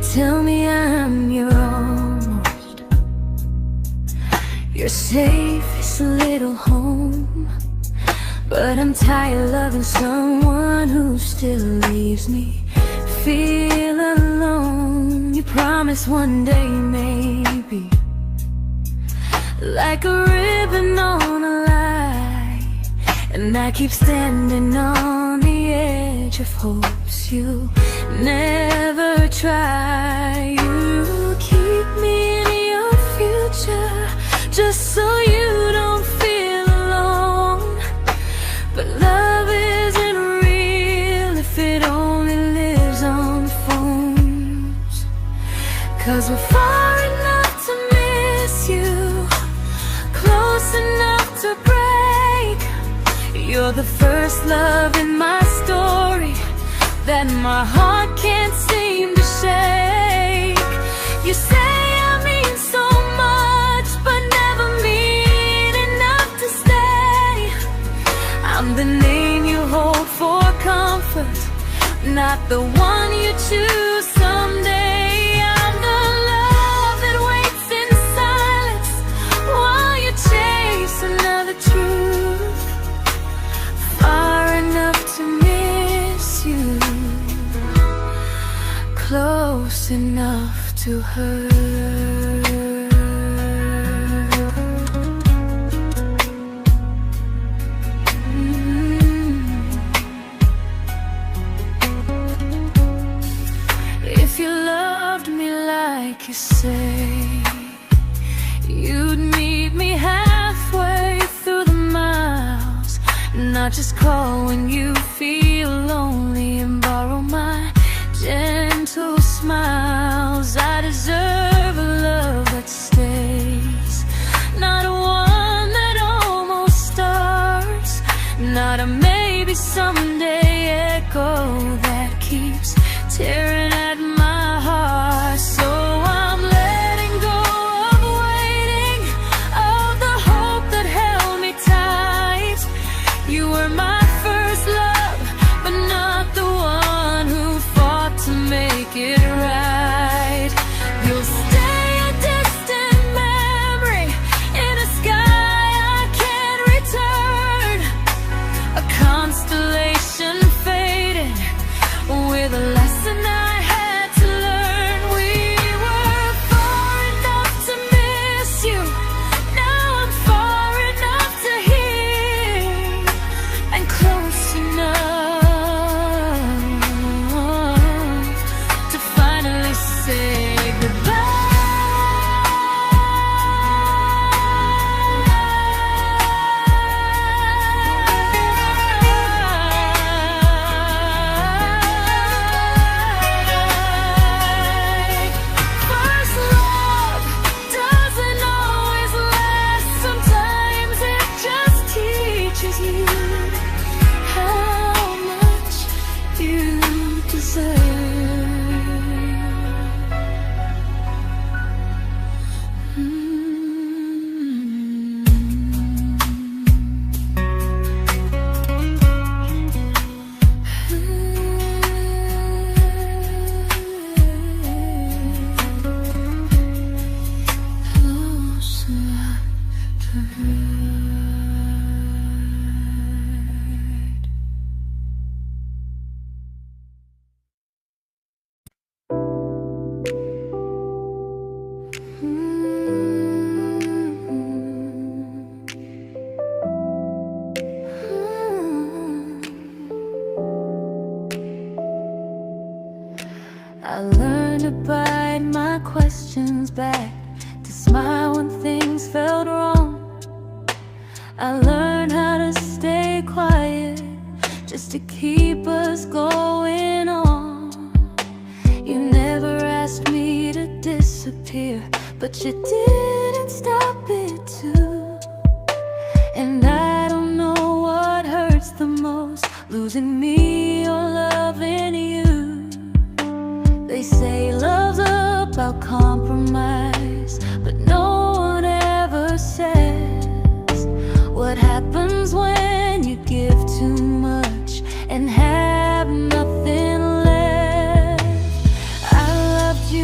tell me I'm your almost, your safest little home. But I'm tired loving someone who still leaves me feel alone. You promise one day maybe, like a ribbon on a line, and I keep standing on the edge of hopes you never try. You keep me in your future just so you don't feel alone. But love isn't real if it only lives on phones. 'Cause we're far enough to miss you, close enough to break. You're the first love in my story that my heart can't seem to shake. You say I mean so much, but never mean enough to stay. I'm the name you hold for comfort, not the one you choose someday. I'm the love that waits in silence while you chase another truth. Far enough to miss you, close enough to hurt. If you loved me like you say, you'd meet me halfway through the miles, not just call when you feel lonely and borrow my gentle smiles. I deserve a love that stays, not a one that almost starts, not a maybe someday echo that keeps tearing at my heart. So I'm letting go of waiting, of the hope that held me tight. You were my first love, but not the one who fought to make it right. You'll stay a distant memory in a sky I can't return, a constellation faded with a lesson I had to learn. We were far enough to miss you, now I'm far enough to hear, and close enough to finally say goodbye. First love doesn't always last, sometimes it just teaches you how much you deserve. Close enough to hurt. I learned to bite my questions back, to smile when things felt wrong. I learned how to stay quiet just to keep us going on. You never asked me to disappear, but you didn't stop it too. And I don't know what hurts the most, losing me or loving you. They say love's about compromise, but no one ever says what happens when you give too much and have nothing left. I loved you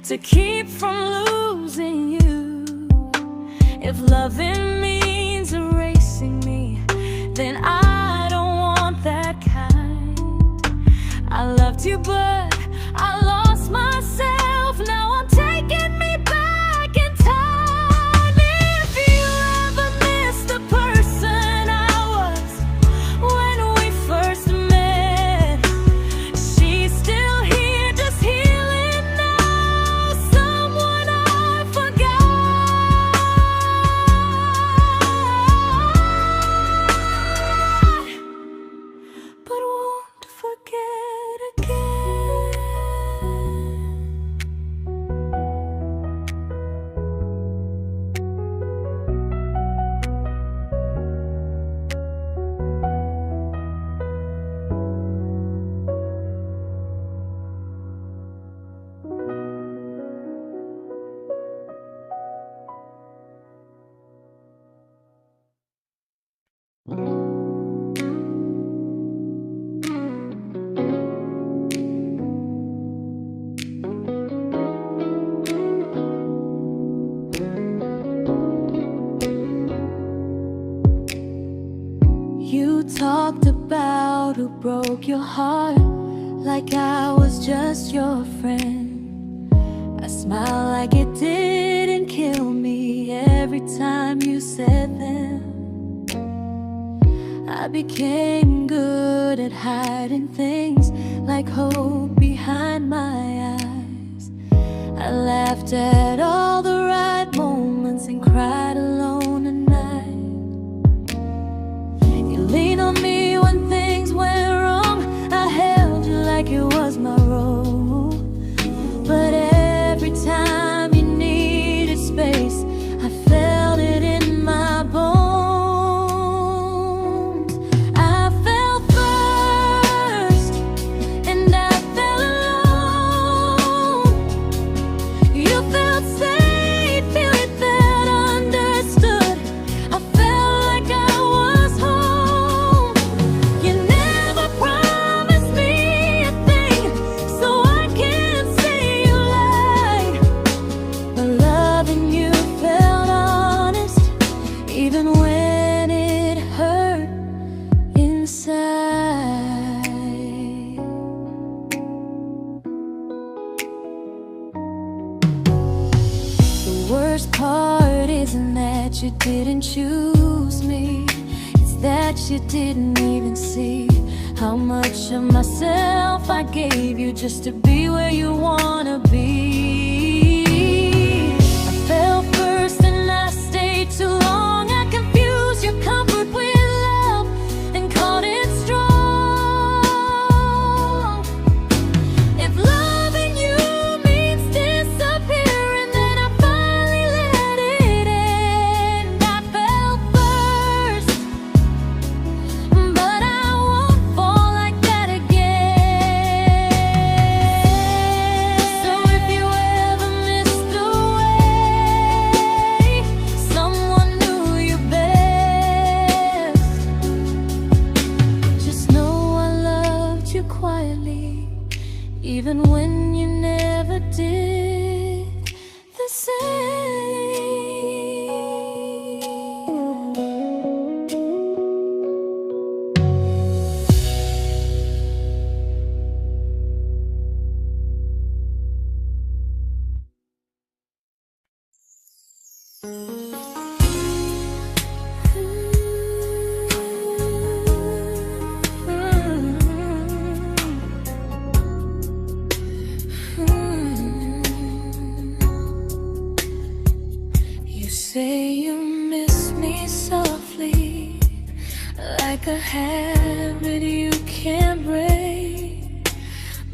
to keep from losing you. If loving means erasing me, then I don't want that kind. I loved you, but I lost myself. Now I'm taking me back in time. If you ever miss the person I was when we first met, she's still here, just healing now. Someone I forgot, but won't forget again. You talked about who broke your heart, like I was just your friend. I smiled like it didn't kill me every time you said them. I became good at hiding things like hope behind my eyes. I laughed at all the right moments and cried alone at night. You leaned on me when things went wrong. I held you like it was my role. But every time you needed space, I felt it in my bones. I fell first, and I fell alone. You felt safe, you felt understood. I felt like I was home. You never promised me a thing, so I can't say you lied. But loving you felt honest, even when it hurt inside. The worst part isn't that you didn't choose me, it's that you didn't even see how much of myself I gave you just to be where you wanna be. I fell first and I stayed too long. I confused your comfort with love and called it strong. If loving you means disappearing, then I finally let it end. I fell first, but I won't fall like that again. So if you ever missed the way someone knew you best, just know I loved you quietly, even when you never did the same. You say you miss me softly, like a habit you can't break.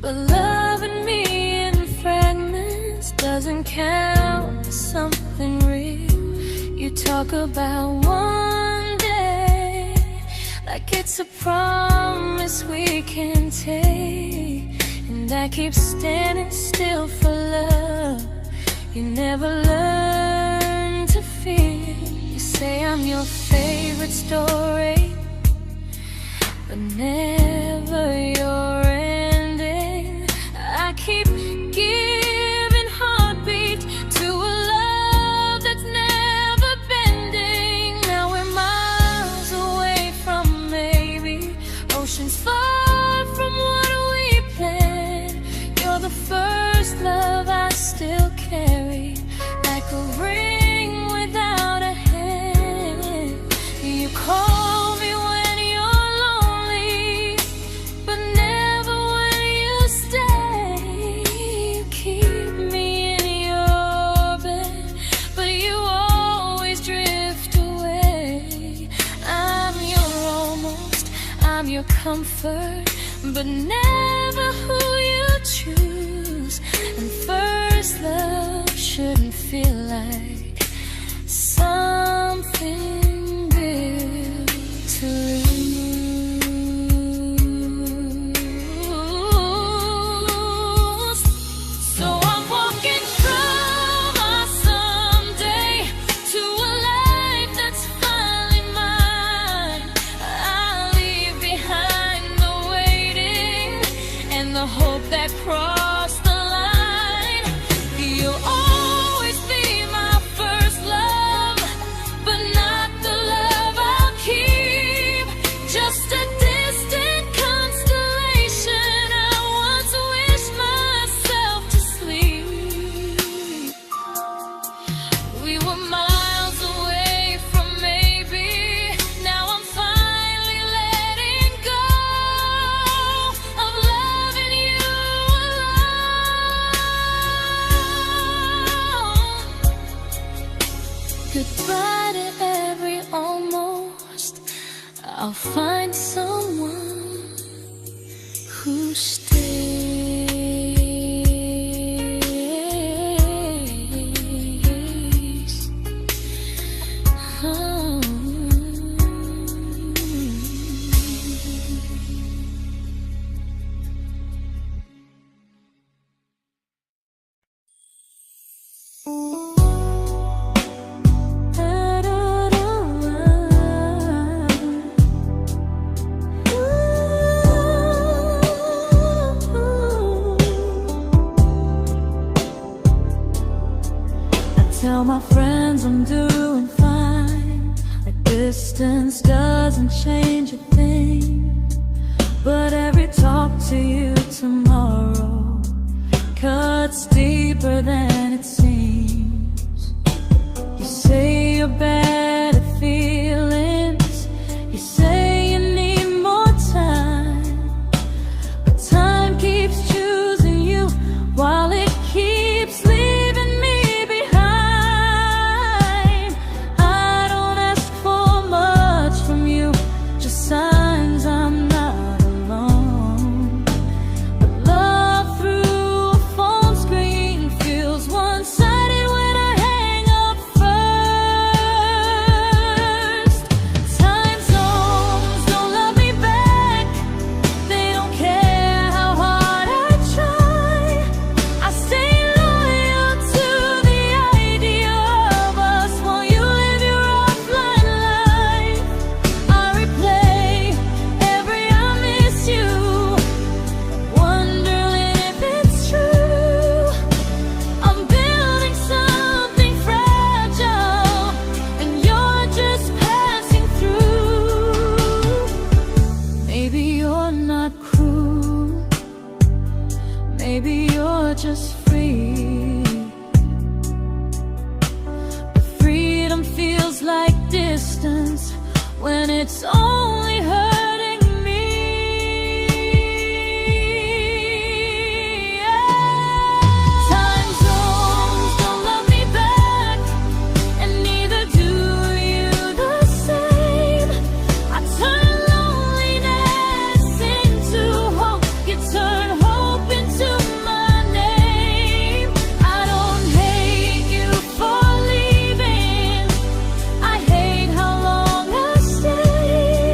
But loving me in fragments doesn't count as something real. You talk about one day like it's a promise we can take, and I keep standing still for love. You never learn to feel. You say I'm your favorite story, but never your ending. I keep giving heart comfort, but never who you choose. And first love shouldn't feel like something built to lose. So I'm walking from my someday to a life that's finally mine. I'll leave behind the waiting and the hope that crossed the line. You'll always be my first love, but not the love I'll keep. Just a distant constellation I once wished myself to sleep. We were miles away from maybe. Now I'm finally letting go of loving you alone. Goodbye to every almost. I'll find someone who stays. Oh. Tell my friends I'm doing fine, like distance doesn't change a thing. But every talk to you tomorrow cuts deeper than it seems. You say you're bad at feelings, you say you need more time, but time keeps choosing you while it keeps leaving me behind. I don't ask for much from you, just signs I'm not alone. But love through a phone screen feels one-sided when I hang up first. Time zones don't love me back, they don't care how hard I try. I stay loyal to the idea of us while you live your offline life. I replay every I miss you, wondering if it's true. I'm building something fragile, and you're just passing through. Maybe you're not cruel, maybe you're just free. But freedom feels like distance when it's only hurting me. Time zones don't love me back, and neither do you the same. I turn loneliness into hope, you turn hope into my name. I don't hate you for leaving, I hate how long I stayed.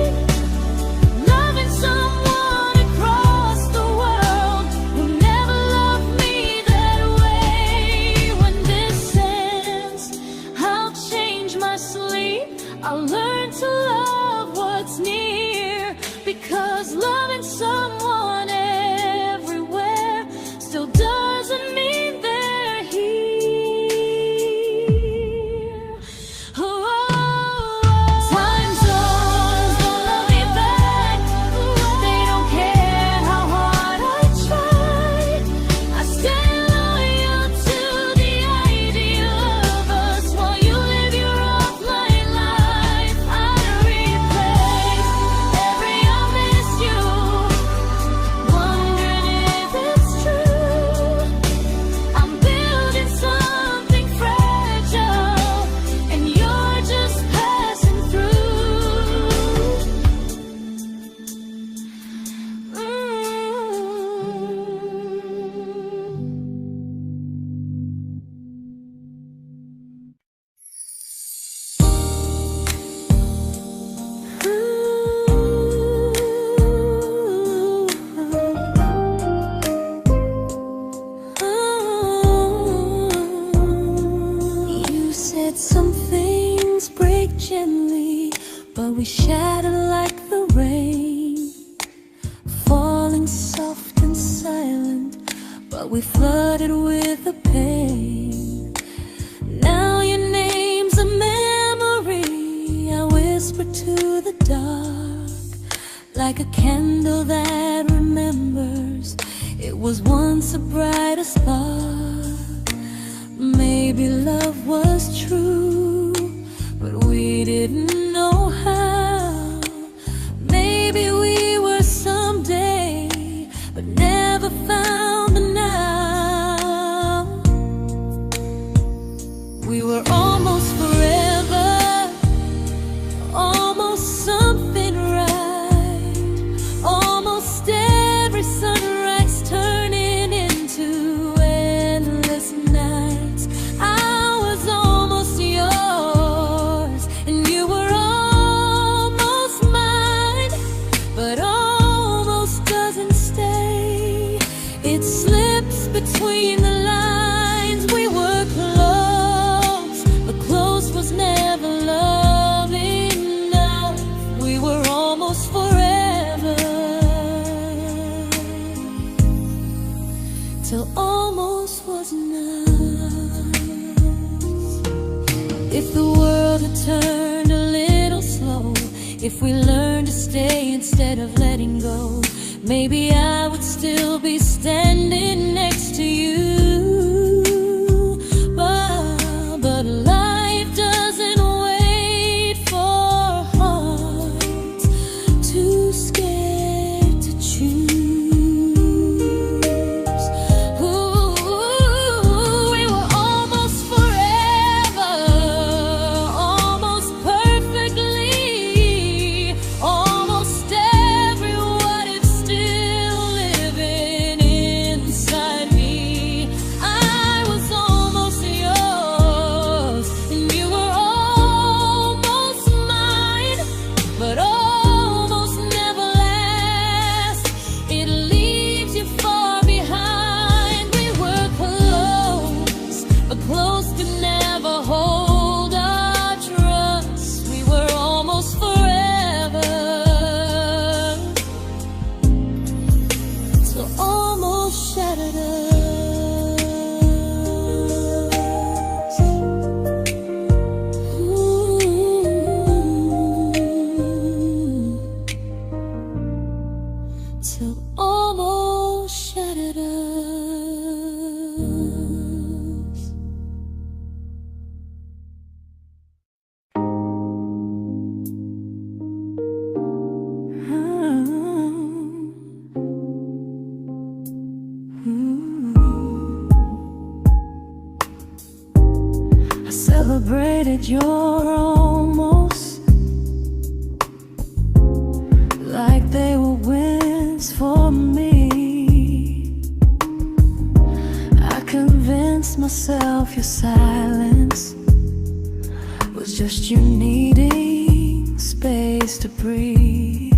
we shattered like the rain, falling soft and silent, but we flooded with the pain. Now your name's a memory I whisper to the dark, like a candle that remembers it was once a brighter spark. Maybe love was true, but we didn't know how. Maybe we were someday, but never found the now. We were almost forever, almost something right, almost every sunrise turning into endless nights. I was almost yours, and you were almost mine, but almost doesn't stay. It slips between the lines. We were close, but close was never love enough. We were almost forever, till almost was enough. If the world had turned a little slow, if we learned to stay instead of letting go, maybe I would still be standing next to you. But life doesn't wait for hearts too scared to choose. Ooh, we were almost forever, almost perfectly, almost every what if still living inside me. I was almost yours, and you were almost mine, but almost never lasts. It leaves you far behind. We were close, but close could never hold our trust. We were almost forever, till almost shattered us. Ooh, till almost shattered us. I celebrated your almost like they were wins for me. I convinced myself your silence was just you needing space to breathe.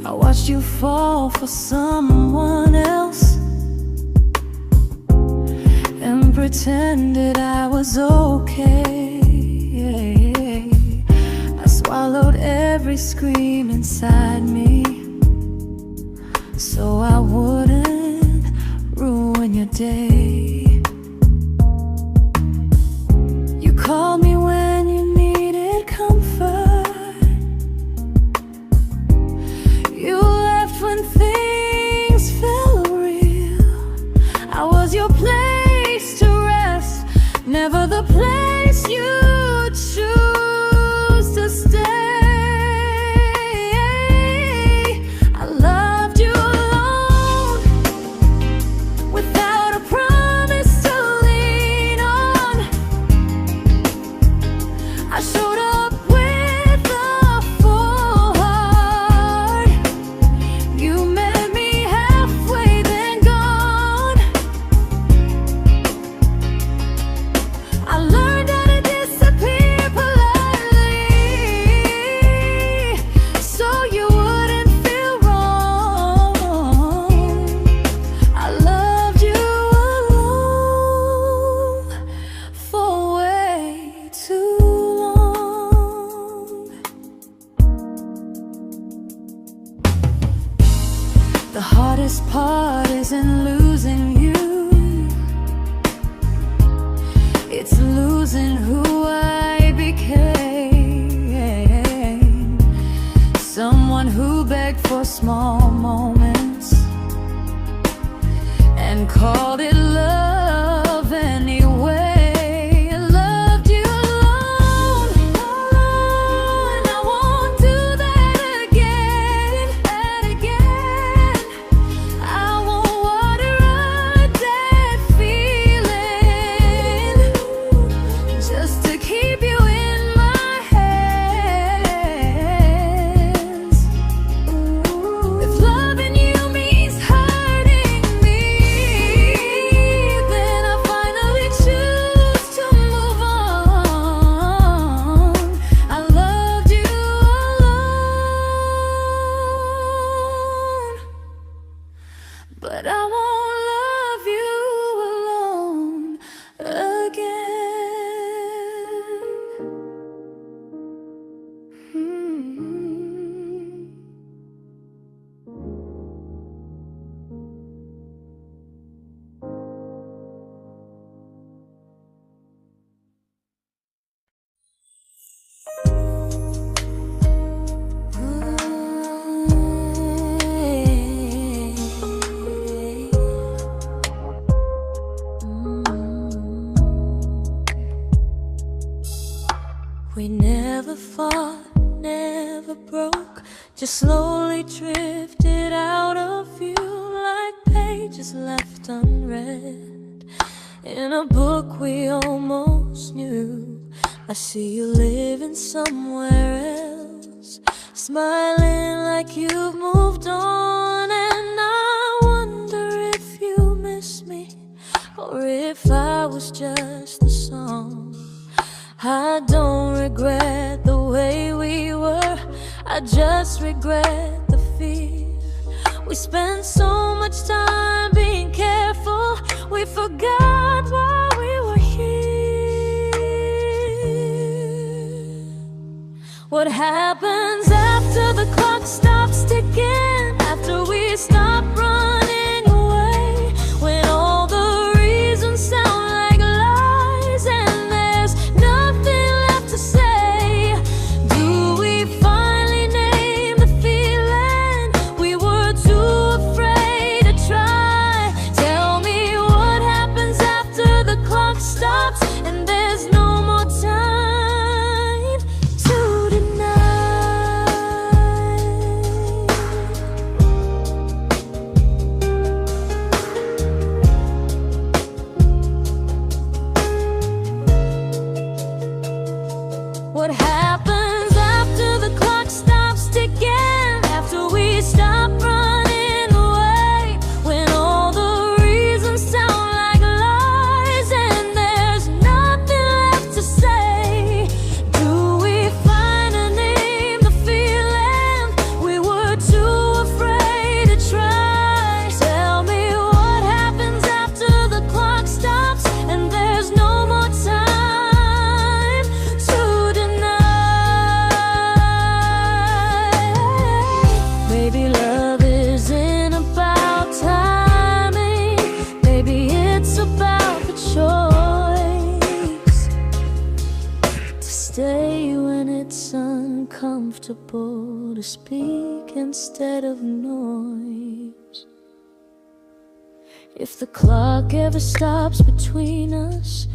I watched you fall for someone else and pretended I was okay. I swallowed every scream inside me so I wouldn't ruin your day. You called me when you needed comfort. You left when things felt real. I was your place to rest, never the place you choose to stay. I loved you alone, without a promise to lean on. I showed up with a full heart. You met me halfway, then gone. I learned heart isn't losing you, it's losing who I became. Someone who begged for small moments and called it love anyway. Loved you alone, alone. I won't do that again, and again. I won't water a dead feeling just to keep you in my hands. If loving you means hurting me, then I finally choose to move on. I loved you alone, but I won't love you alone again. We never fought, never broke, just slowly drifted out of view like pages left unread in a book we almost knew. I see you living somewhere else, smiling like you've moved on, and I wonder if you miss me or if I was just a song. I don't regret the way we were, I just regret the fear. We spent so much time being careful, we forgot why we were here. What happens after the clock stops ticking, after we stop running away, when all the reasons sound like lies and there's nothing left to say? Do we finally name the feeling we were too afraid to try? Tell me what happens after the clock stops and there's no more time to deny. What happens after the clock stops ticking, after we stop running away, when all the reasons sound like lies and there's nothing left to say? Do we finally name the feeling we were too afraid to try? Tell me what happens after the clock stops and there's no more time to deny. Maybe love isn't about timing, maybe it's about the choice to stay when it's uncomfortable, to speak instead of noise. If the clock ever stops between us,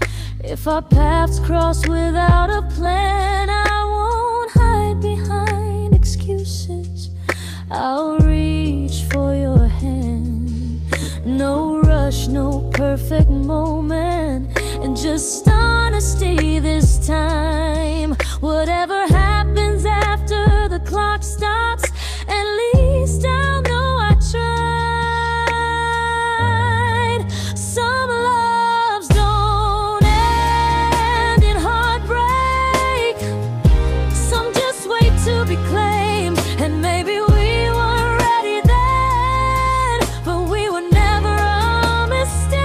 if our paths cross without a plan, I won't hide behind excuses, I'll reach for your hand. No rush, no perfect moment, and just honesty this time. Whatever happens after the clock stops, at least I'll know I tried. Some loves don't end in heartbreak, some just wait to be claimed, and maybe we weren't ready then, but we were never a mistake.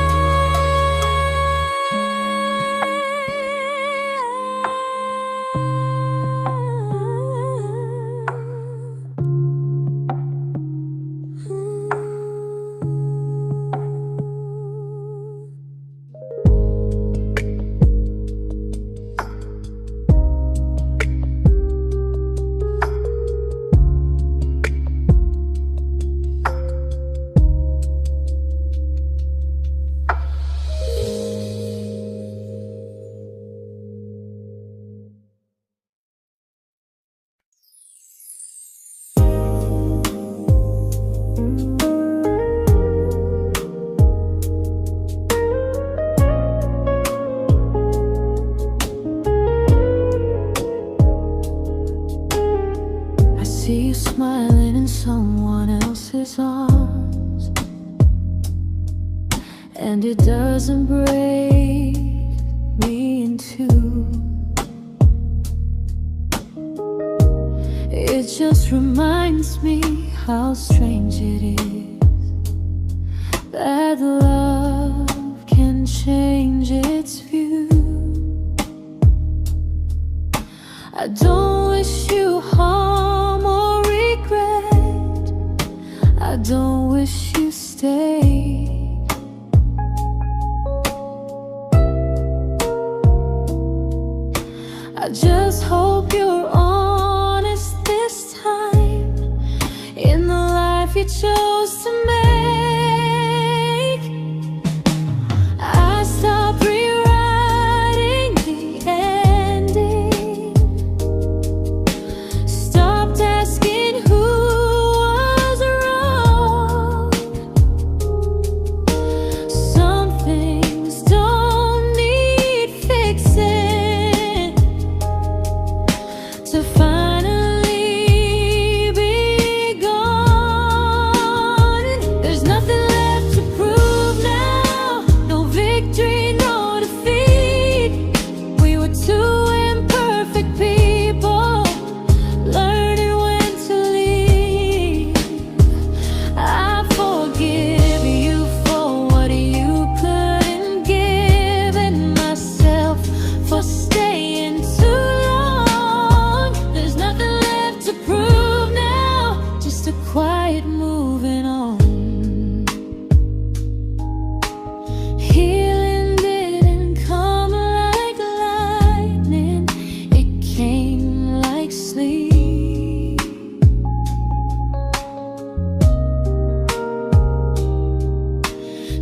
and it doesn't break me in two. It just reminds me how strange it is that love can change its view. I don't wish you harm or regret. I don't wish you stay. I just hope you're honest this time in the life you chose to make. I stopped rewriting the ending, stopped asking who was wrong. Some things don't need fixing to finally be gone. There's nothing left to prove now, no victory, no defeat. We were two imperfect people, learning when to leave. I forgive you for what you couldn't give, and myself for staying too long. There's nothing left to prove now, just a quiet moving on. Healing didn't come like lightning, it came like sleep.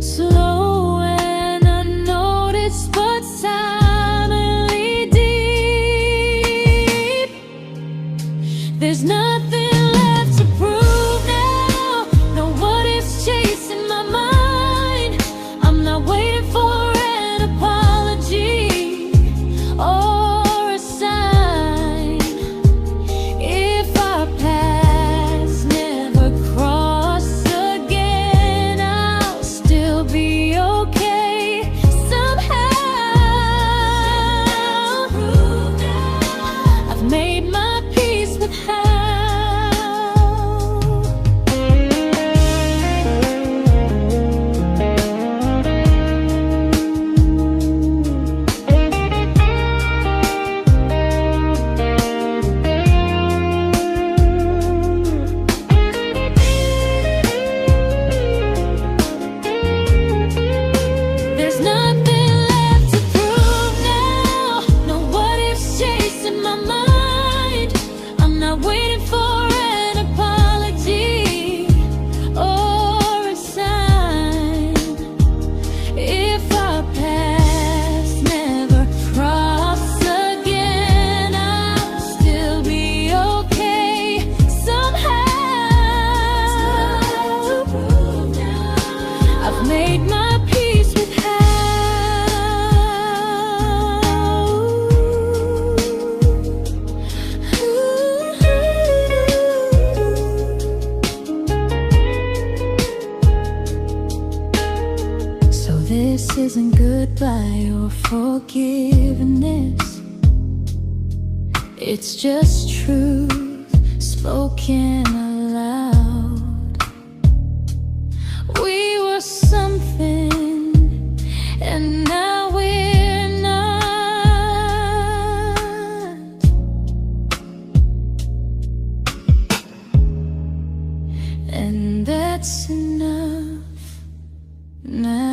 Slow and unnoticed, but silently deep. There's nothing left to prove now, no what ifs chasing my mind. I'm not waiting for an apology or a sign. If our paths never cross again, I'll still be okay somehow. I've made my peace with how. There's nothing left to prove now, no what ifs chasing my mind. I'm not waiting for an apology or a sign. If our paths never cross again, I'll still be okay somehow. I've made my peace with how. So this isn't goodbye or forgiveness, it's just truth spoken aloud. We were something, and now we're not. And that's enough now.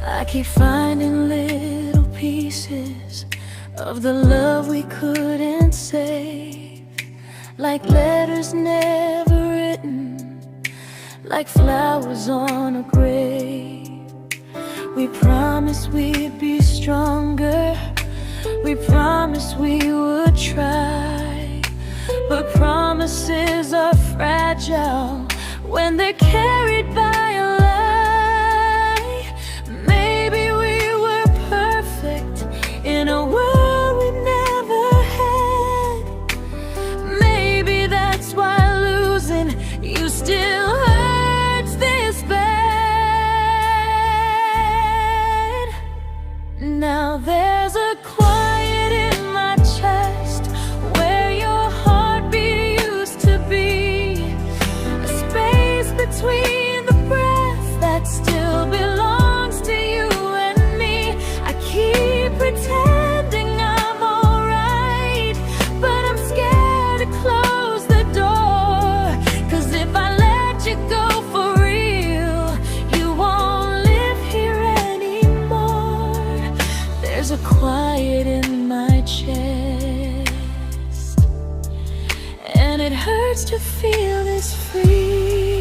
I keep finding little pieces of the love we couldn't save, like letters never written, like flowers on a grave. We promised we'd be stronger, We promised we would try, but promises are fragile when they're carried by a lie. Maybe we were perfect in a world we never had. Maybe that's why losing you still hurts this bad. Now there's a quiet in my chest where your heartbeat used to be, a space between the breaths that still belongs to you and me. I keep pretending I'm alright, but I'm scared to close the door, 'cause if I let you go for real, you won't live here anymore. There's a quiet in my chest, and it hurts to feel this free.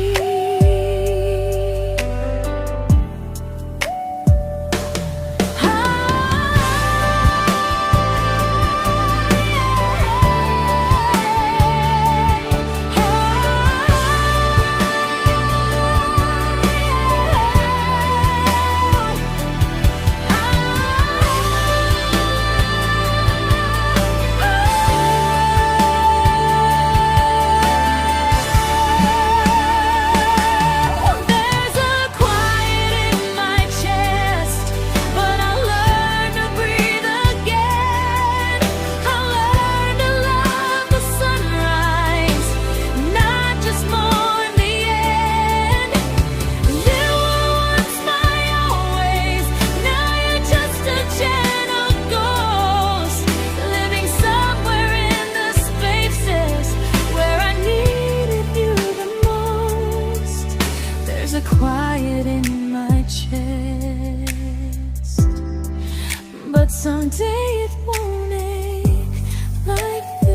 There's a quiet in my chest, but someday it won't ache like this.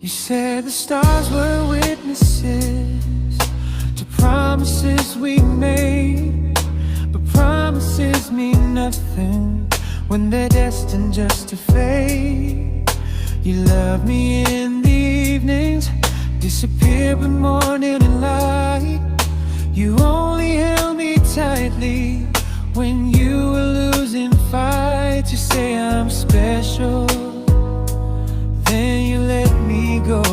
You said the stars were witnesses to promises we made, but promises mean nothing when they're destined just to fade. You love me in the evenings, disappear when morning and light. You only held me tightly when you were losing fights. You say I'm special, then you let me go.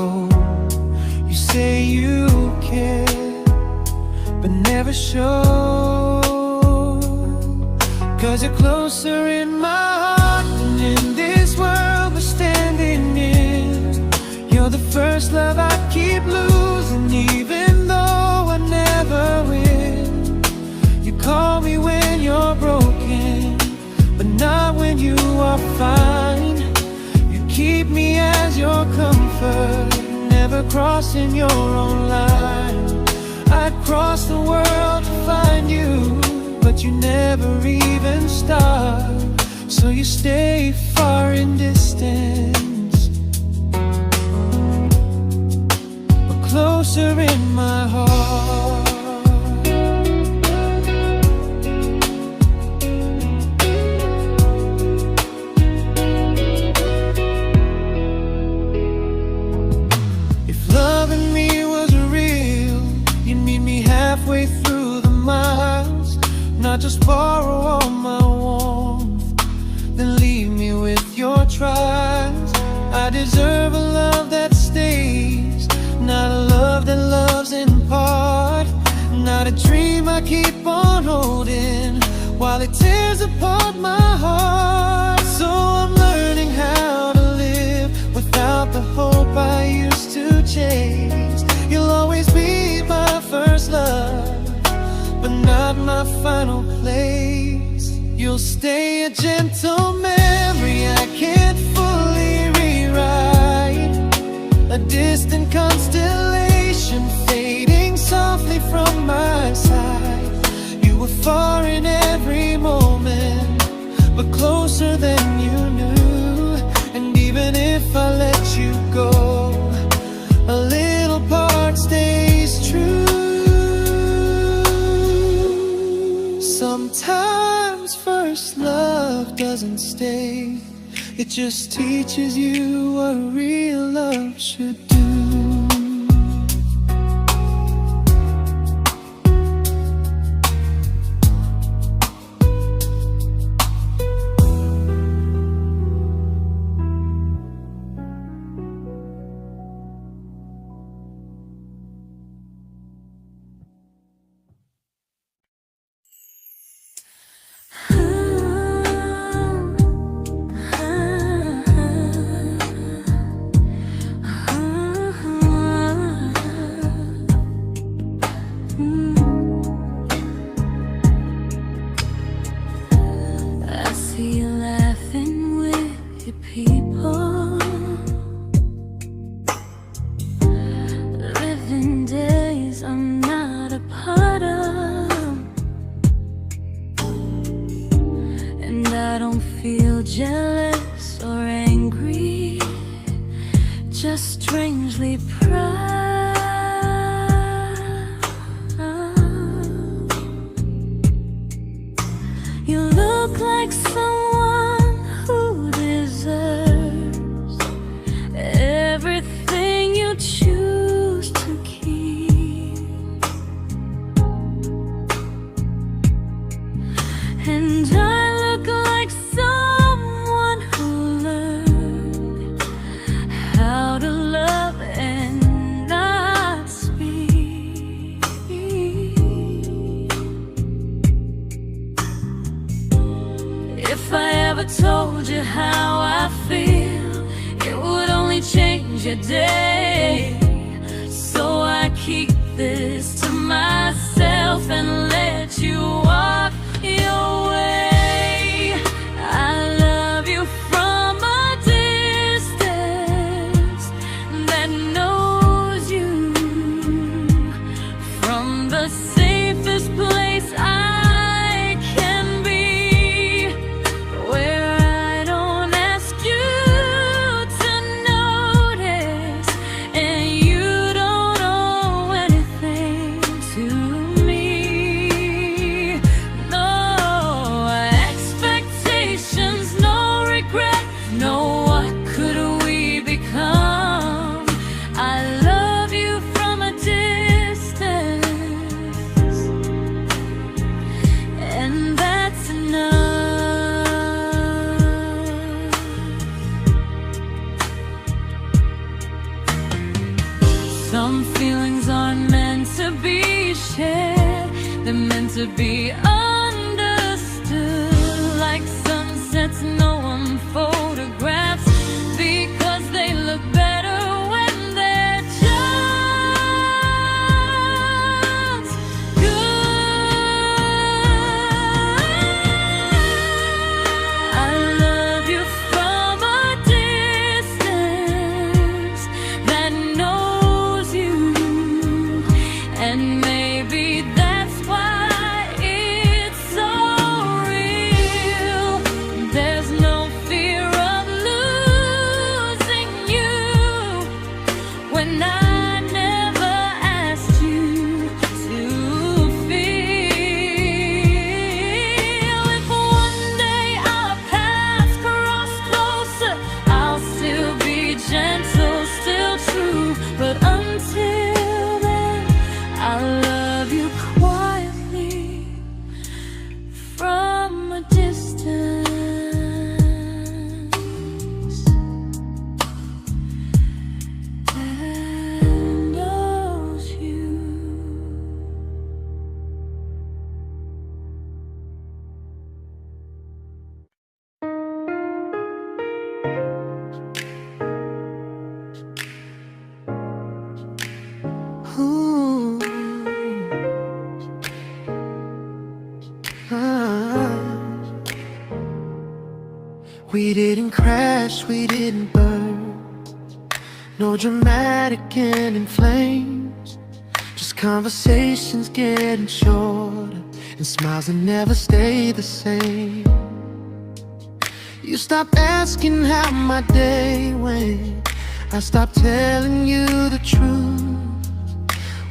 You say you care, but never show, 'cause you're closer in my heart than in this world we're standing in. You're the first love I keep losing, even though I never win. You call me when you're broken, but not when you are fine. Keep me as your comfort, never crossing your own line. I'd cross the world to find you, but you never even start. So you stay far in distance, but closer in my heart. Halfway through the miles, not just borrow all my warmth, then leave me with your trials. I deserve a love that stays, not a love that loves in part, not a dream I keep on holding while it tears apart my heart. So I'm learning how to live without the hope I used to chase. You'll always be my first love, but not my final place. You'll stay a gentle memory mistake. It just teaches you what real love should do. Jealous or angry, just strangely proud. You look like someone who deserves everything you choose to keep, and I look like someone who learned how to love and not speak. If I ever told you how I feel, it would only change your day. So I keep this to myself and let you walk your way. I love you from a distance that knows you, from the safest place I can be, where I don't ask you to notice and you don't owe anything to me. No expectations, no regret, no what could we become. I love you from a distance, and that's enough. Some feelings aren't meant to be shared, they're meant to be understood, like sunsets no one photographs, because they look better when they're just good. I love you from a distance that knows you, and maybe that's why it's so real. There's no fear of losing you when I never asked you to feel. If one day our paths cross closer, I'll still be gentle, still true, but until then, I'll love you quietly from a distance that knows you. Ooh. Ah. We didn't crash, we didn't burn, no dramatic end in flames, just conversations getting shorter and smiles that never stay the same. You stopped asking how my day went, I stopped telling you the truth.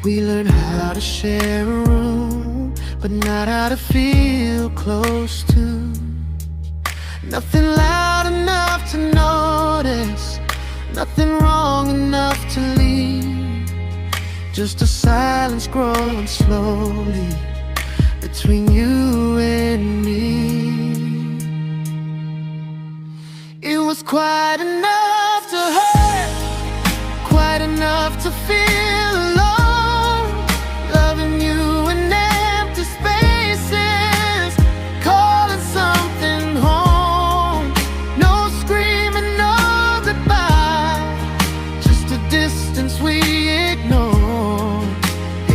We learned how to share a room, but not how to feel close to. Nothing loud enough to notice, nothing wrong enough to leave. Just a silence growing slowly between you and me. It was quite enough to hurt, quite enough to feel alone. Loving you in empty spaces, calling something home. No screaming, no goodbye, just a distance we ignored.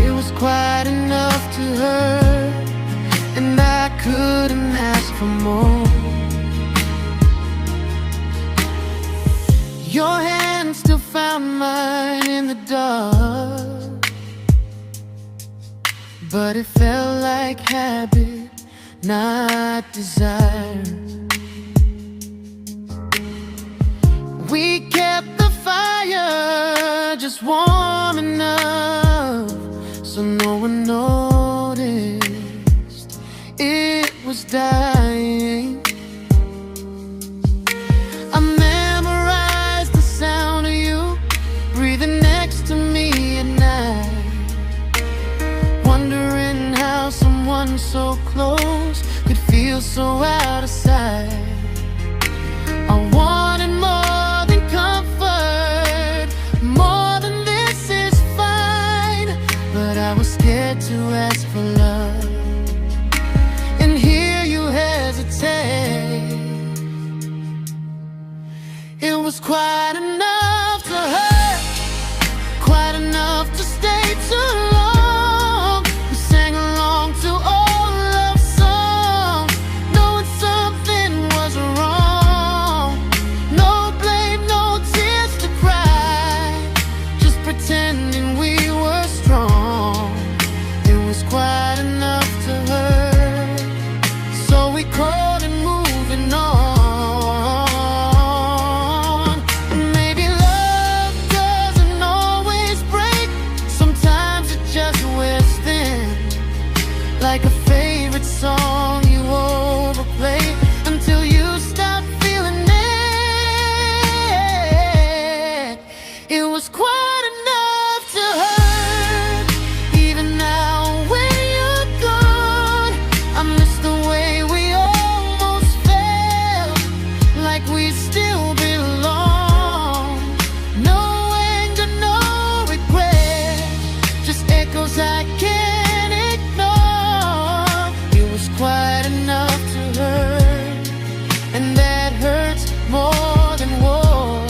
It was quite enough to hurt, and I couldn't ask for more. Your hand still found mine in the dark, but it felt like habit, not desire. We kept the fire just warm enough so no one noticed it was dying. I memorized the sound of you breathing next to me at night, wondering how someone so close could feel so out of sight. I wanted more than comfort, more than this is fine, but I was scared to ask for love and hear you hesitate. It was quite enough to hurt, quite enough to stay too long. We sang along to old love songs, knowing something was wrong. No blame, no tears to cry, just pretending we were strong. It was quite enough to hurt, so we called and moving on. Like a favorite song you overplay until you stop feeling it. It was quite enough to hurt. Even now when you're gone, I miss the way we almost felt, like we still belong. No anger, no regret, just echoes I can't ignore. Quite enough to hurt, and that hurts more than war.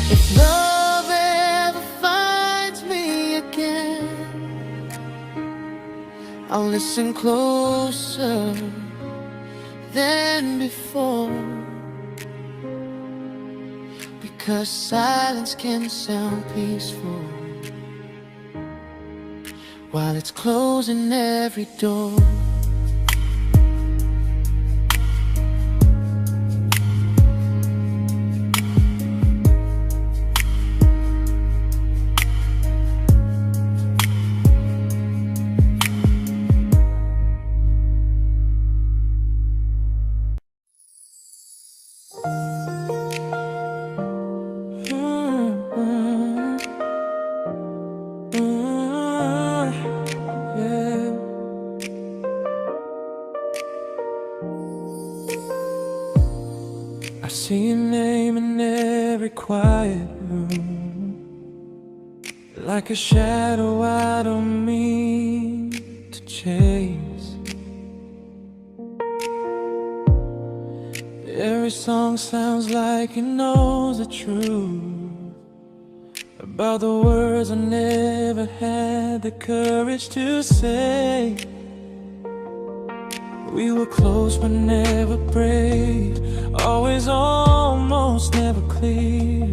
If love ever finds me again, I'll listen closer than before, because silence can sound peaceful while it's closing every door. I see your name in every quiet room, like a shadow I don't mean to chase. Every song sounds like it knows the truth about the words I never had the courage to say. We were close but never prayed, always almost never clear.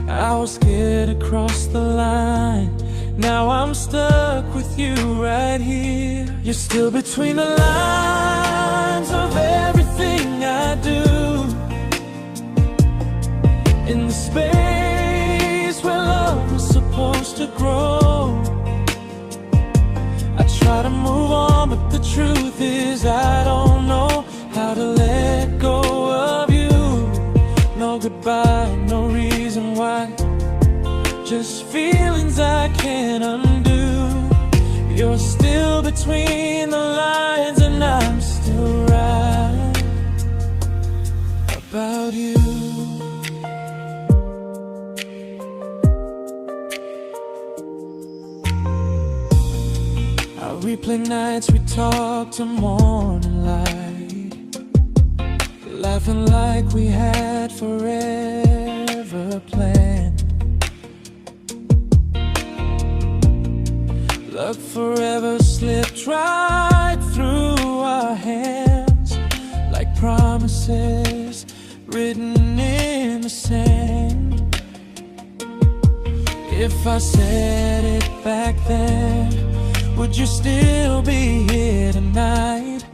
I was scared to cross the line, now I'm stuck with you right here. You're still between the lines of everything I do, in the space where love was supposed to grow. I try to move on, but the truth is I don't know between the lines, and I'm still right about you. I replay nights we talk to morning light, laughing like we had forever planned. Luck forever slipped right through our hands, like promises written in the sand. If I said it back then, would you still be here tonight?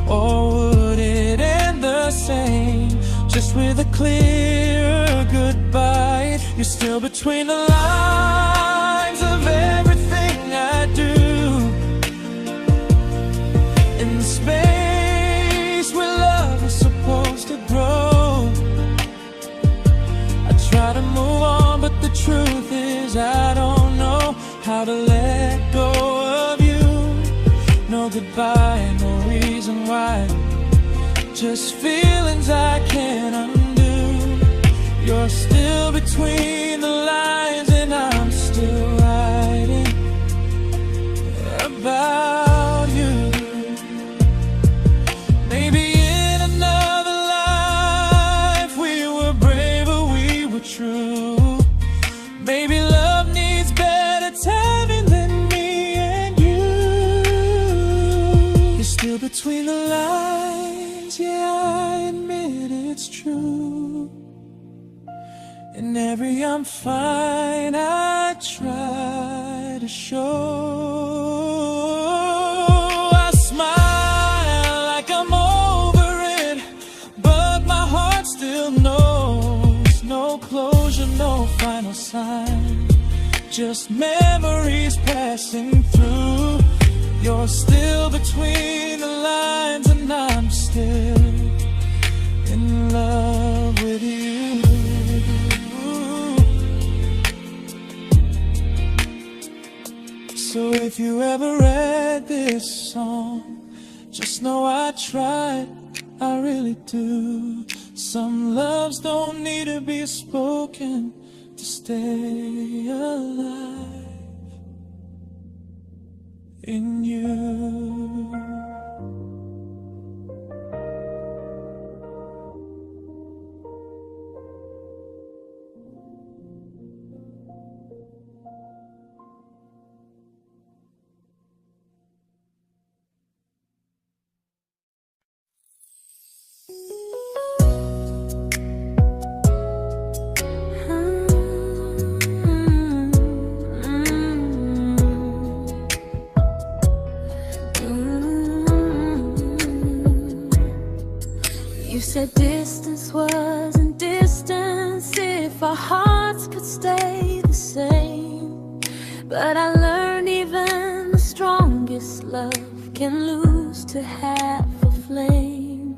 Or would it end the same, just with a clear goodbye? You're still between the lines of everything I do, in the space where love is supposed to grow. I try to move on, but the truth is I don't know how to let go of you. No goodbye, no reason why, just feelings I can't undo. You're still between the lines, and I'm still writing about you. Maybe in another life we were braver, we were true. Maybe love needs better timing than me and you. You're still between the lines, yeah, I admit it's true. In every I'm fine I try to show. I smile like I'm over it, but my heart still knows. No closure, no final sign, just memories passing through. You're still between the lines, and I'm still in love with you. So if you ever read this song, just know I tried, I really do. Some loves don't need to be spoken to stay alive in you. You said distance wasn't distance if our hearts could stay the same. But I learned even the strongest love can lose to half a flame.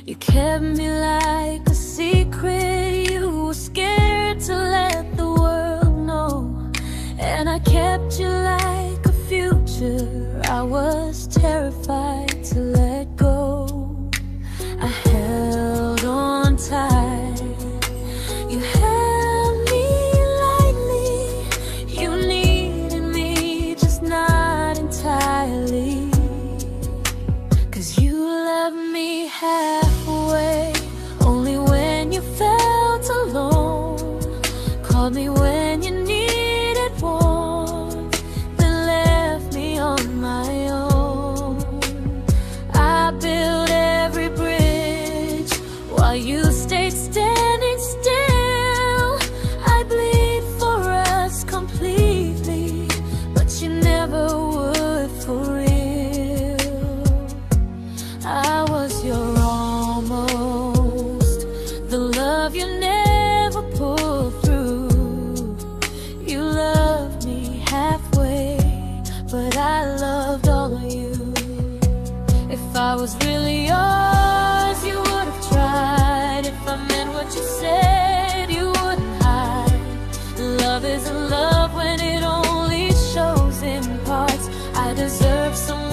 You kept me like a secret, you were scared to let the world know. And I kept you like a future, I was terrified to let go. I held on tight, you held me lightly. You needed me, just not entirely. 'Cause you loved me halfway, only when you felt alone. Called me when you needed warmth, then left me on my own. I built every bridge while you stayed standing still. I bleed for us completely, but you never would for real. I was your almost, the love you never pulled through. You loved me halfway, but I loved all of you. If I was really yours, you would have tried. If I meant what you said, you wouldn't hide. Love isn't love when it only shows in parts. I deserve someone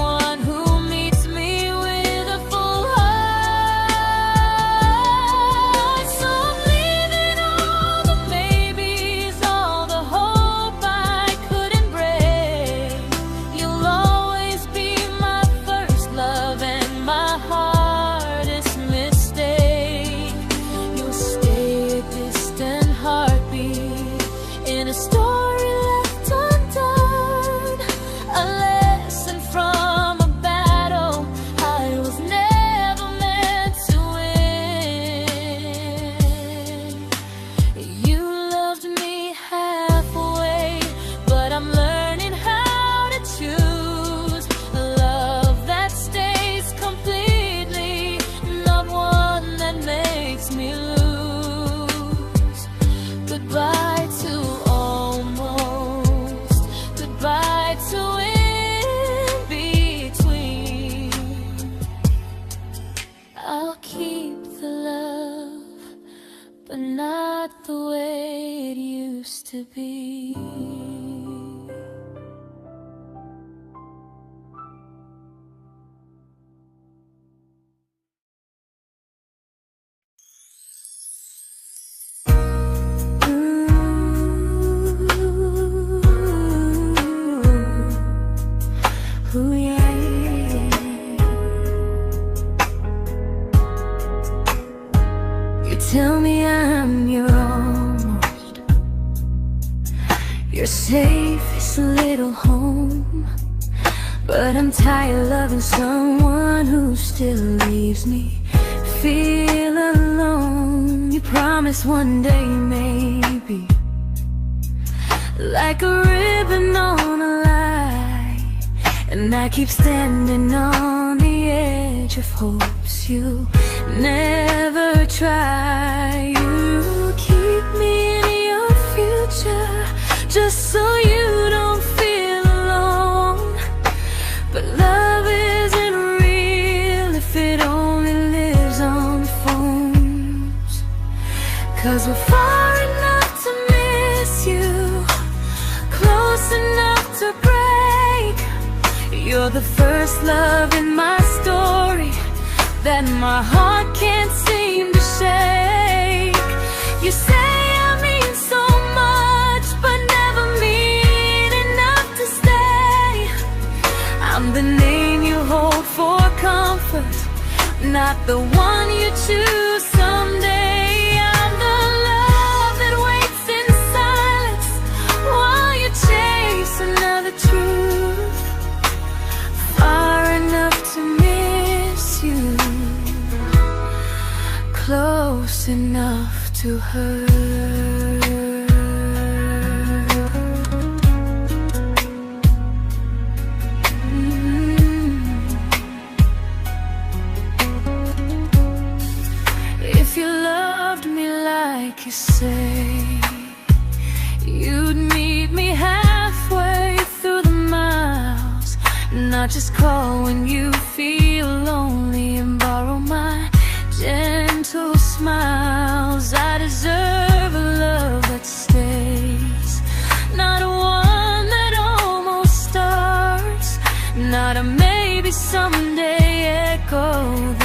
but not the way it used to be. Ooh, yeah, yeah. You tell me I'm your almost, your safest little home, but I'm tired loving someone who still leaves me feel alone. You promise one day maybe, like a ribbon on a line, and I keep standing on the edge of hopes you never try. You keep me in your future just so you don't feel alone. But love isn't real if it only lives on phones. 'Cause we're far enough to miss you, close enough to break. You're the first love in my story that my heart can't seem to shake. You say I mean so much, but never mean enough to stay. I'm the name you hold for comfort, not the one you choose someday. I'm the love that waits in silence while you chase another truth. Far enough to miss you, close enough to hurt. If you loved me like you say, you'd meet me halfway through the miles, not just call when you feel lonely and borrow my gentle smiles. I deserve a love that stays, not a one that almost starts, not a maybe someday echo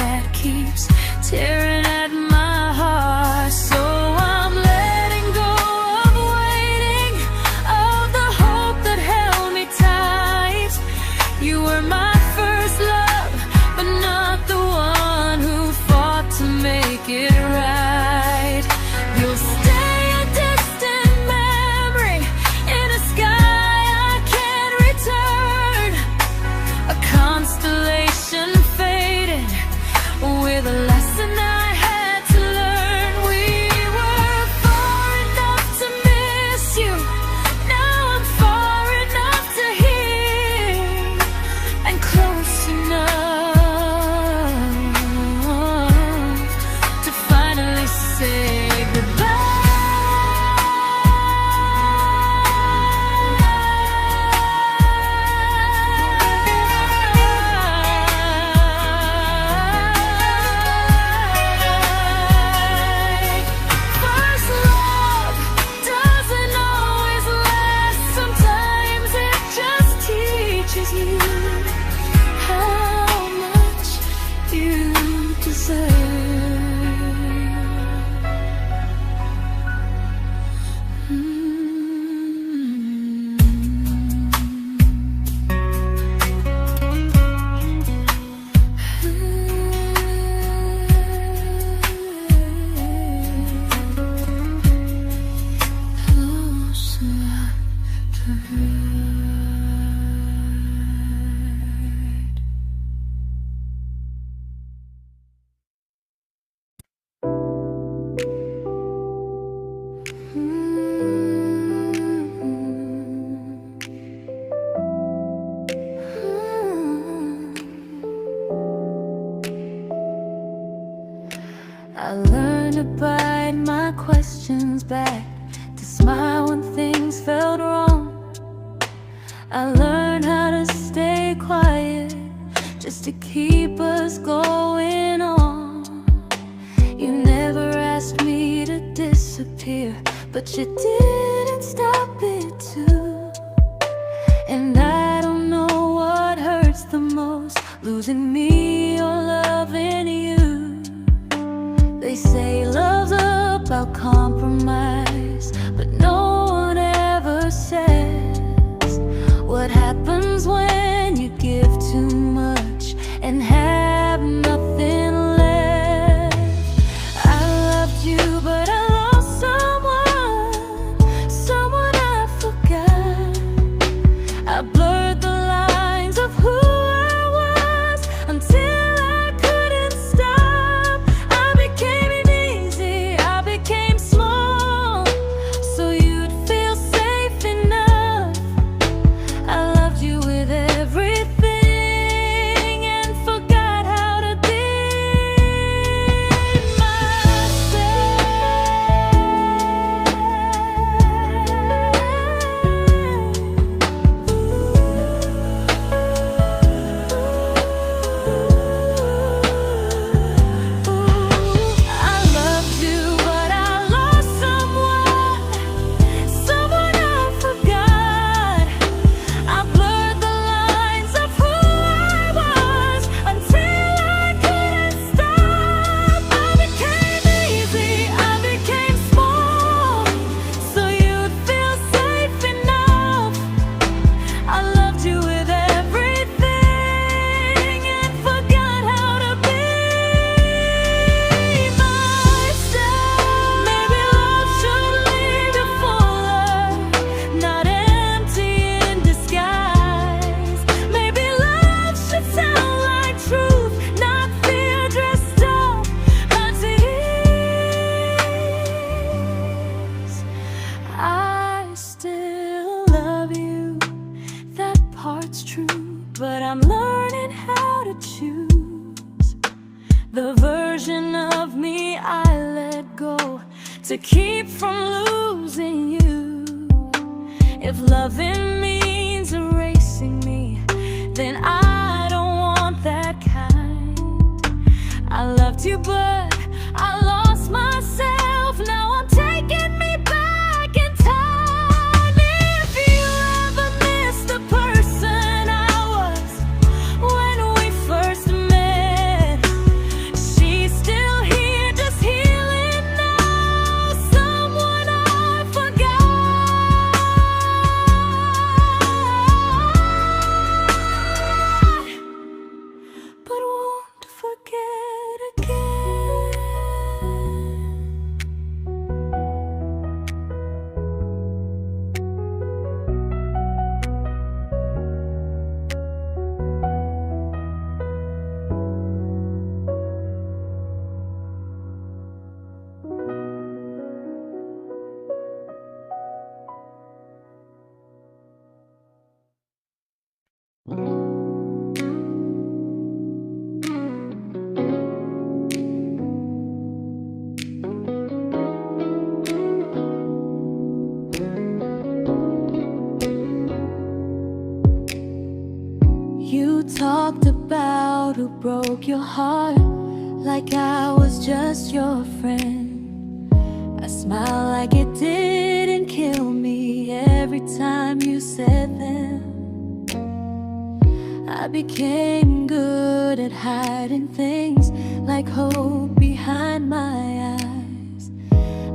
that keeps tearing at my heart. So I'm letting go of waiting, of the hope that held me tight. You were my first love, but not the one who fought to make it right. You'll stay a distant memory in a sky I can't return, a constellation faded with a lesson I had to learn. We were far enough to miss you, now I'm far enough to hear, and close enough to finally say goodbye. First love doesn't always last, sometimes it just teaches you how much you deserve. Close enough to hurt. I learned to bite my questions back, to smile when things felt wrong. I learned how to stay quiet just to keep us going on. You never asked me to disappear, but you didn't stop it too. And I don't know what hurts the most, losing me or loving you. They say love's about compromise, but no one ever says what happens when you give too much and have nothing left. I loved you, but I lost someone I forgot. I blurred the lines of who I was until I couldn't stop. I became easy, I became small, so you'd feel safe enough. I loved you with everything and forgot how to be but I'm learning how to choose the version of me I let go to keep from losing you. If loving means erasing me, then I don't want that kind. I loved you, but I lost myself. Now I'm taking me back in time. If you ever miss the person I was when we first met, she's still here, just healing now. Someone I forgot, but won't forget again. You talked about who broke your heart like I was just your friend. I smile like it didn't kill me every time you said them. I became good at hiding things like hope behind my eyes.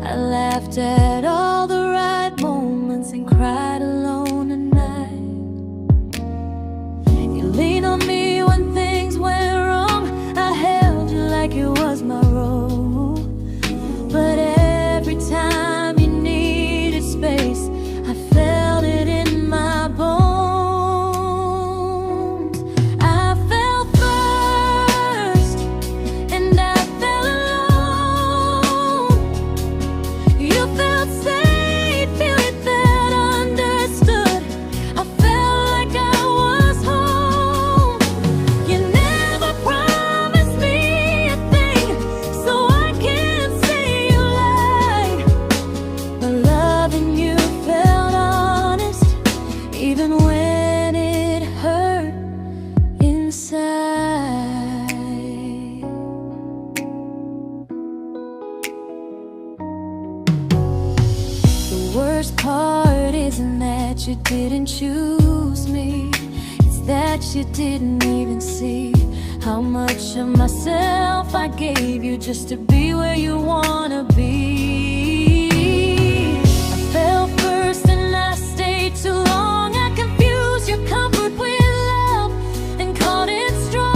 I laughed at all the right moments and cried alone at night. You leaned on me when things went wrong. I held you like it was my role. But every time you needed space, I felt it in my bones. I fell first, and I fell alone. You felt safe. worst part isn't that you didn't choose me, it's that you didn't even see how much of myself I gave you just to be where you wanna be. I fell first and I stayed too long. I confused your comfort with love and called it strong.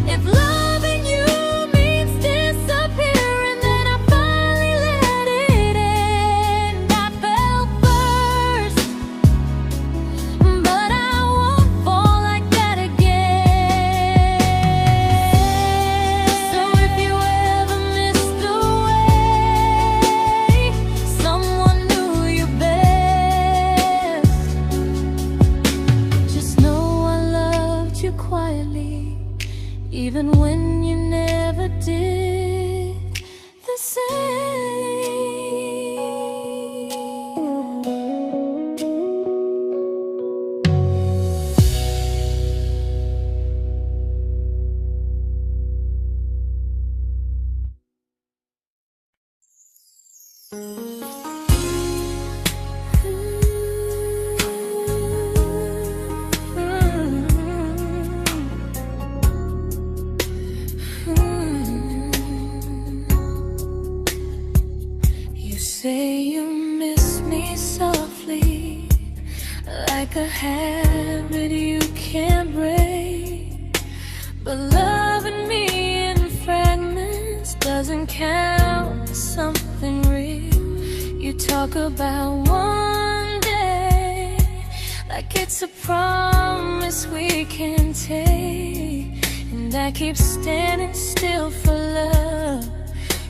If loving you means disappearing, then I finally let it end. I fell first, but I won't fall like that again. So if you ever missed the way someone knew you best, just know I loved you quietly, even when you never did the same. You say you miss me softly, like a habit you can't break. But loving me in fragments doesn't count as something real. You talk about one day like it's a promise we can take, and I keep standing still for love.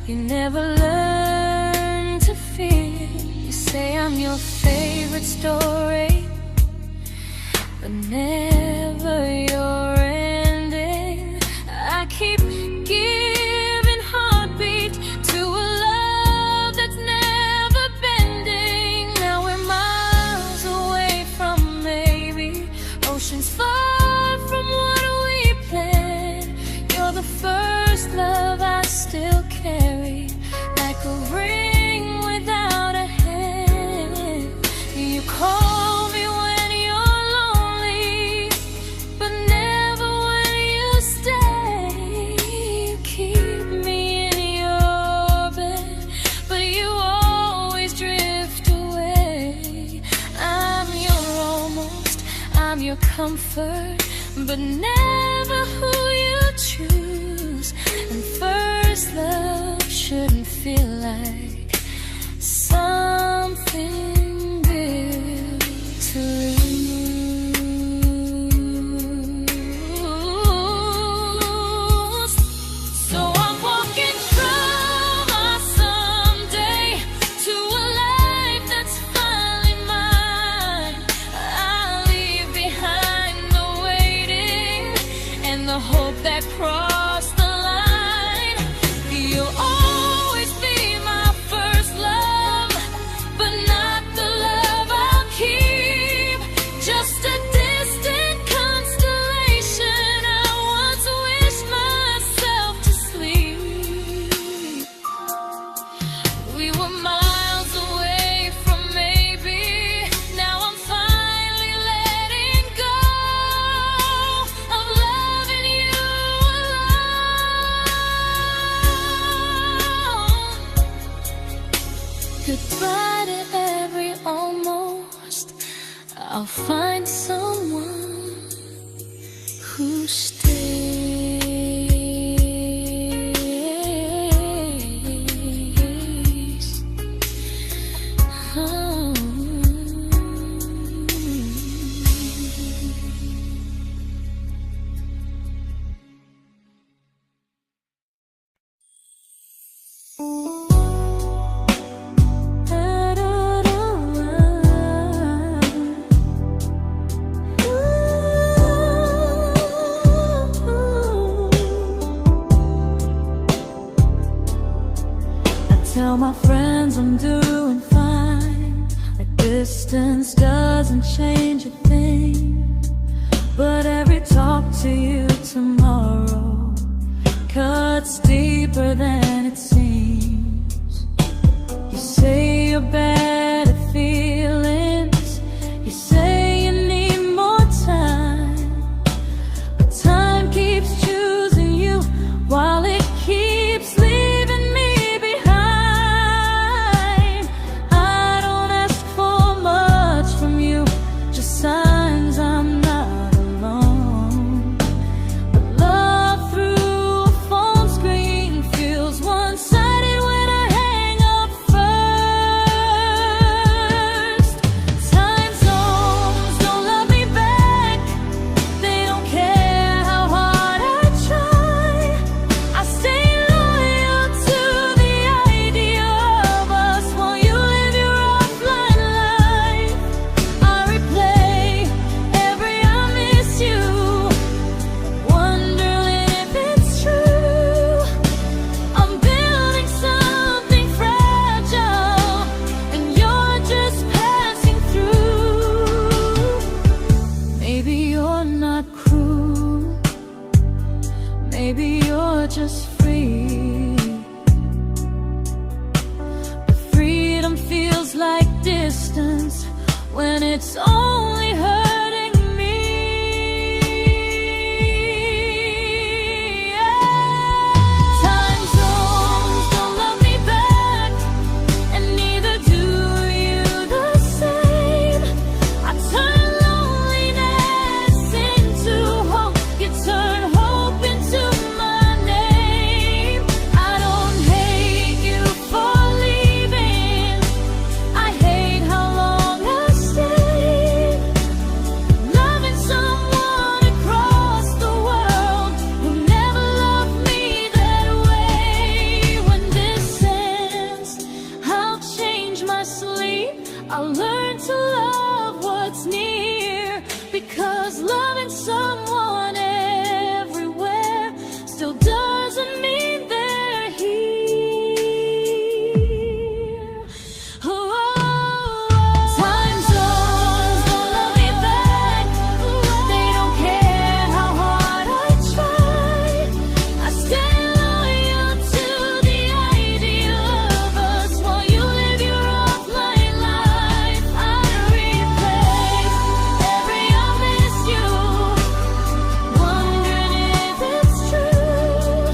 You never learn to feel. You say I'm your favorite story, but never your ending. I keep giving heartbeat to a love that's never bending. Now we're miles away from maybe, oceans far from what we planned. You're the first love I still carry, like a ring without a hand. You call me when you're lonely, but never when you stay. You keep me in your bed, but you always drift away. I'm your almost, I'm your comfort, but never who you choose. And first love shouldn't feel like something built to lose. So I'm walking from my someday to a life that's finally mine. I'll leave behind the waiting and the hope that crossed the line. You'll always be my first love, but not the love I'll keep. Just a distant constellation I once wished myself to sleep. We were miles away from maybe. Now I'm finally letting go of loving you alone. Goodbye to every almost. I'll find someone who stays. Oh. Tell my friends I'm doing fine, that distance doesn't change a thing. But every talk to you tomorrow cuts deeper than it seems. your better feelings. You say you need more time, but time keeps choosing you while it keeps leaving me behind. I don't ask for much from you, just signs I'm not alone. But love through a phone screen feels one-sided when I hang up first. Time zones don't love me back, they don't care how hard I try. I stay loyal to the idea of us while you live your offline life. I replay every I miss you, wondering if it's true. I'm building something fragile, and you're just passing through. Maybe you're not cruel, maybe you're just free. But freedom feels like distance when it's only hurting me. Time zones don't love me back, and neither do you the same. I turn loneliness into hope, you turn hope into my name. I don't hate you for leaving, I hate how long I stayed. Loving someone across the world who never loved me that way. When this ends, I'll change my sleep, I'll learn to love what's near, because loving someone everywhere still doesn't mean they're here. Time zones don't love me back, they don't care how hard I try. I stay loyal to the idea of us while you live your offline life. I replay every I miss you, wondering if it's true.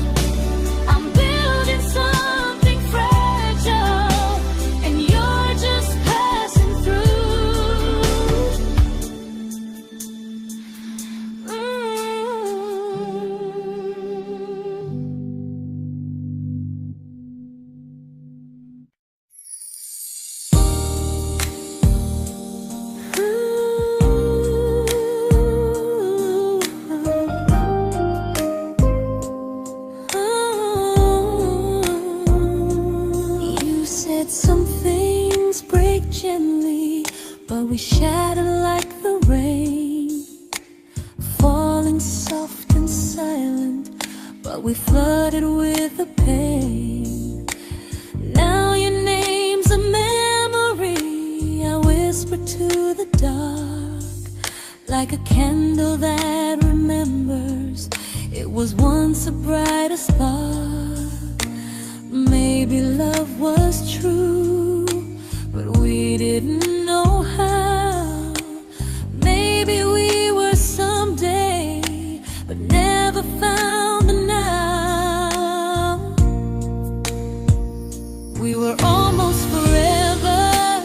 I'm building something fragile, and you're just passing through. You said some things break gently, but we shatter like the rain, falling soft and silent, but we flooded with the pain. Now your name's a memory I whisper to the dark, like a candle that remembers it was once a brighter spark. Maybe love was true, but we didn't know how. Maybe we were someday, but never found the now. We were almost forever,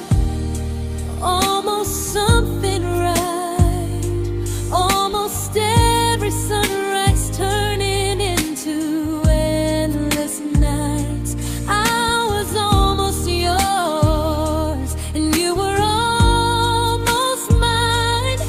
almost something right, almost every sunrise turning into endless nights. I was almost yours, and you were almost mine,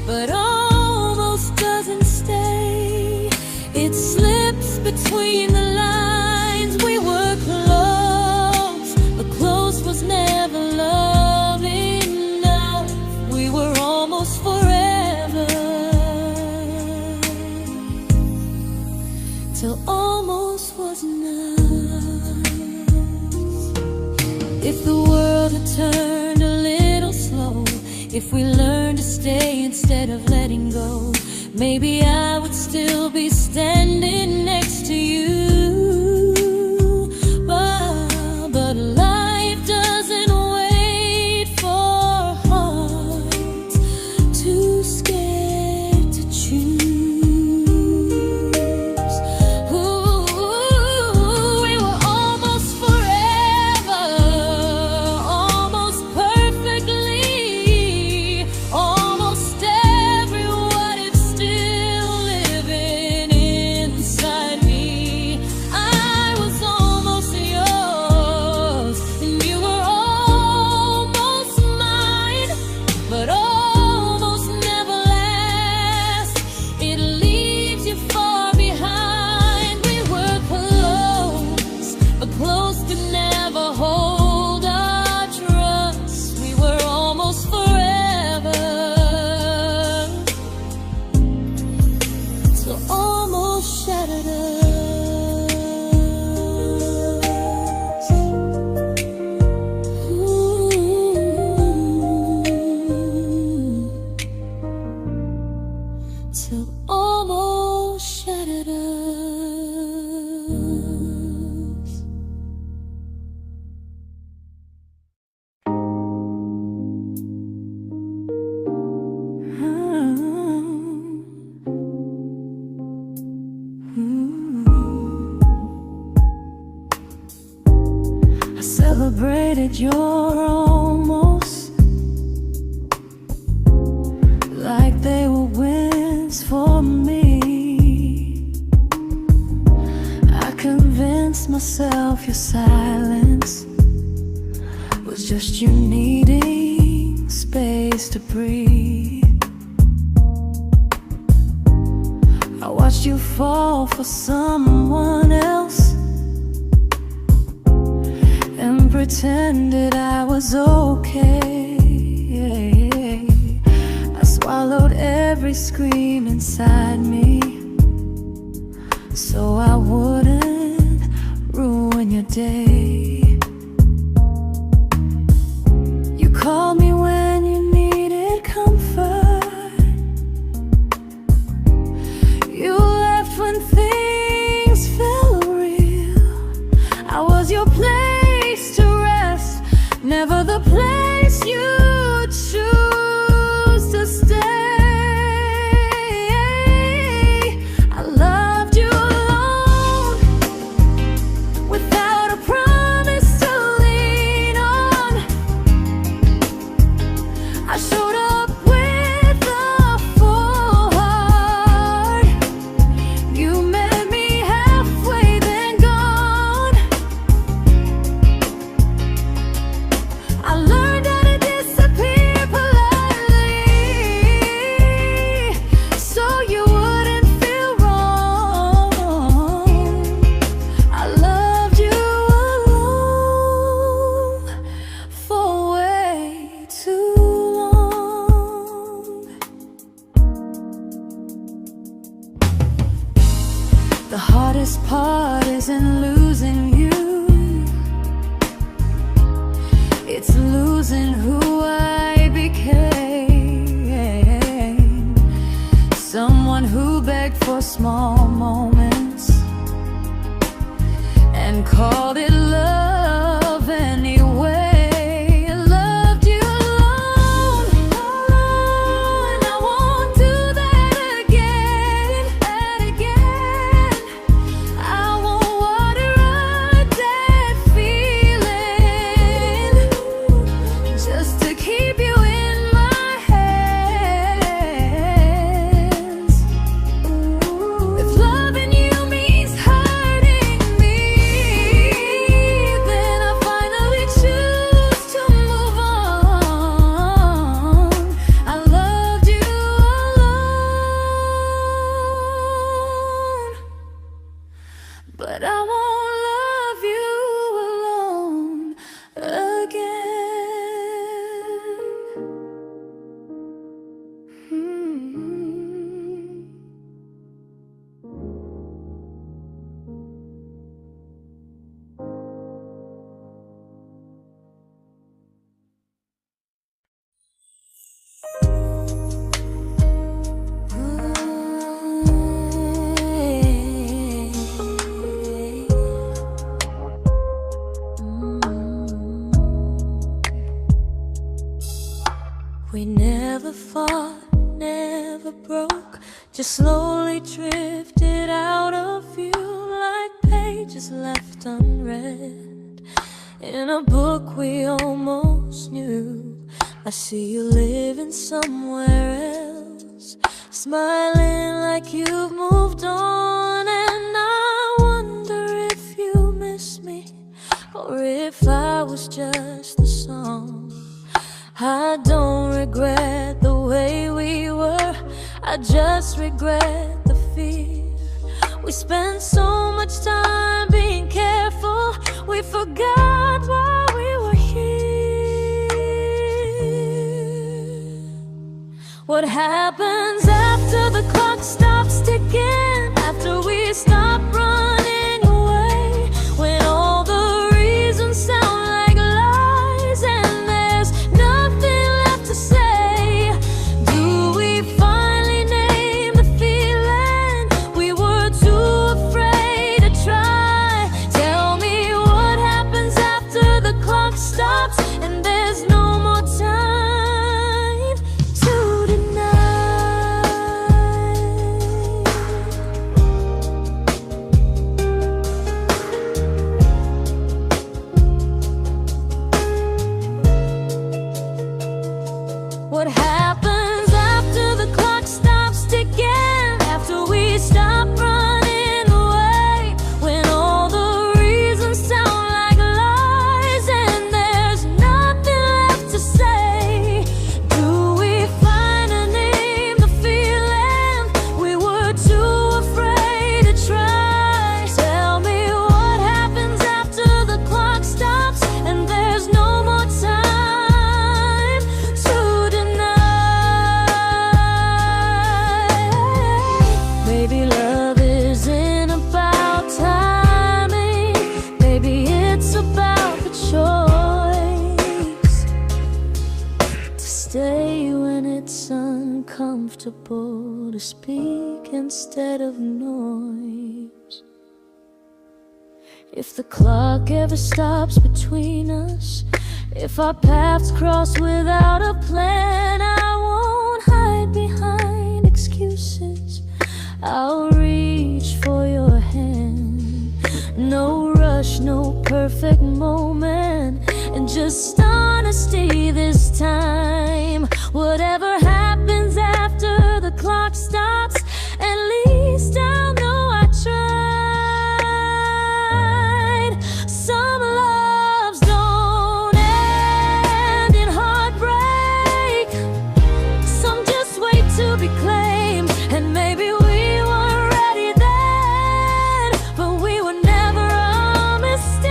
but almost doesn't stay. It slips between the lines. We were close, but close was never love enough. We were almost forever, till almost was enough. If the world had turned a little slow, if we learned to stay instead of letting go, maybe I would still be standing next to you. But life doesn't wait. celebrated your almost like they were wins for me. I convinced myself your silence was just you needing space to breathe. I watched you fall for someone else and pretended I was okay. I swallowed every scream inside me so I wouldn't ruin your day. You called me when you needed comfort. You left when things felt real. I was your place to rest, never the place you choose to stay. I loved you alone, without a promise to lean on. I showed up with a full heart. You met me halfway, then gone. I learned how to disappear politely, so you wouldn't feel wrong. I loved you alone for way too long. The hardest part isn't losing you, it's losing who I became. Someone who begged for small moments and called it love anyway. I loved you alone, and I won't do that again. I won't water a dead feeling just to keep you in my hands. If loving you means hurting me, then I finally choose to move on. I loved you alone, but I won't love you alone again. We never fought, never broke, just slowly drifted out of view like pages left unread in a book we almost knew. I see you living somewhere else, smiling like you've moved on, and I wonder if you miss me or if I was just the song. I don't regret the way we were, I just regret the fear. We spent so much time being careful, we forgot why we were here. What happens after the clock stops ticking, after we stop running away, when all the reasons sound like lies and there's nothing left to say? Do we finally name the feeling we were too afraid to try? Tell me what happens after the clock stops and there's no more time to deny. comfortable to speak instead of noise. If the clock ever stops between us, if our paths cross without a plan, I won't hide behind excuses. I'll reach for your hand. No rush, no perfect moment, and just honesty this time. Whatever happens after the clock stops, at least I'll know I tried. Some loves don't end in heartbreak, some just wait to be claimed. And maybe we weren't ready then, but we were never a mistake.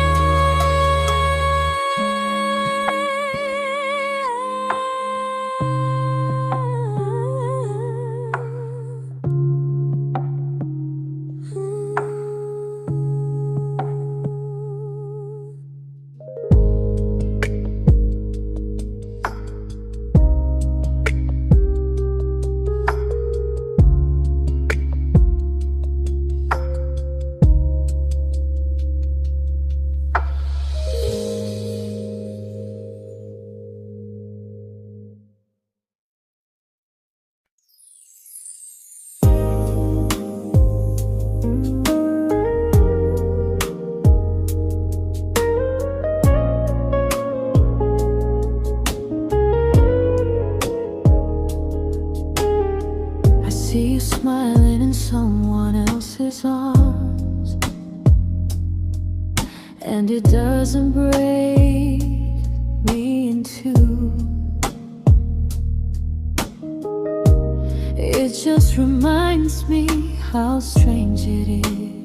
See you smiling in someone else's arms, and it doesn't break me in two. It just reminds me how strange it is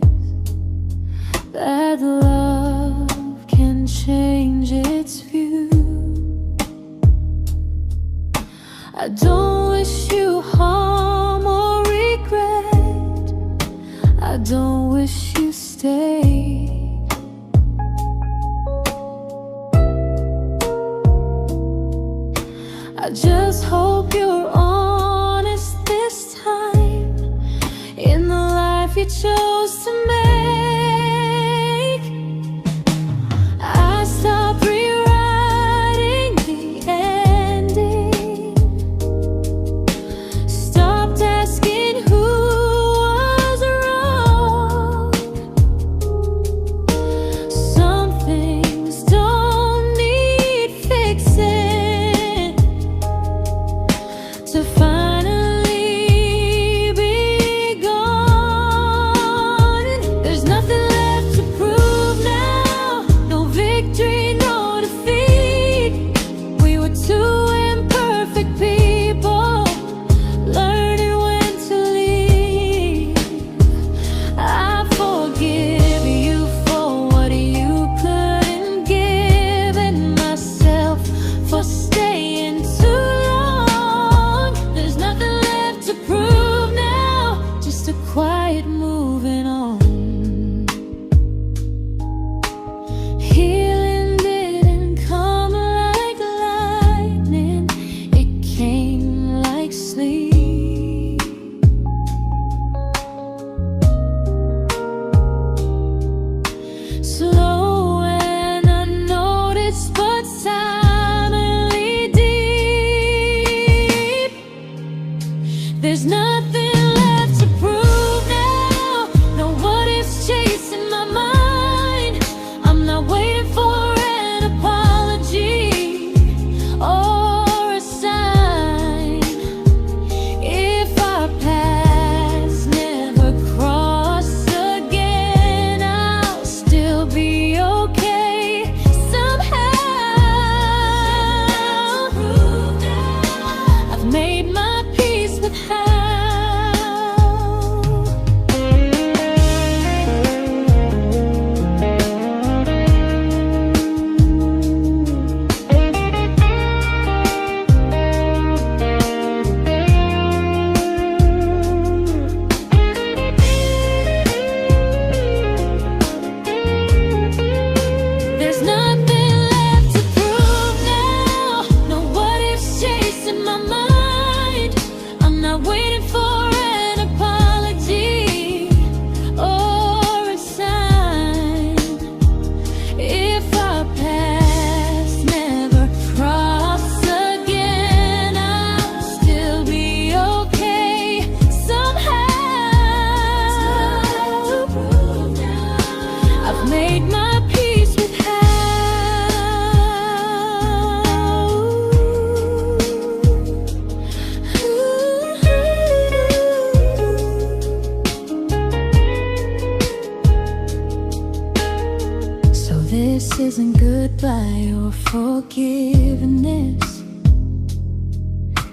that love can change its view. I don't wish you harm or regret, I don't wish you stay. I just hope you're honest this time in the life you chose to make. I stopped rewriting the ending, stopped asking who was wrong. made my peace with how. So this isn't goodbye or forgiveness,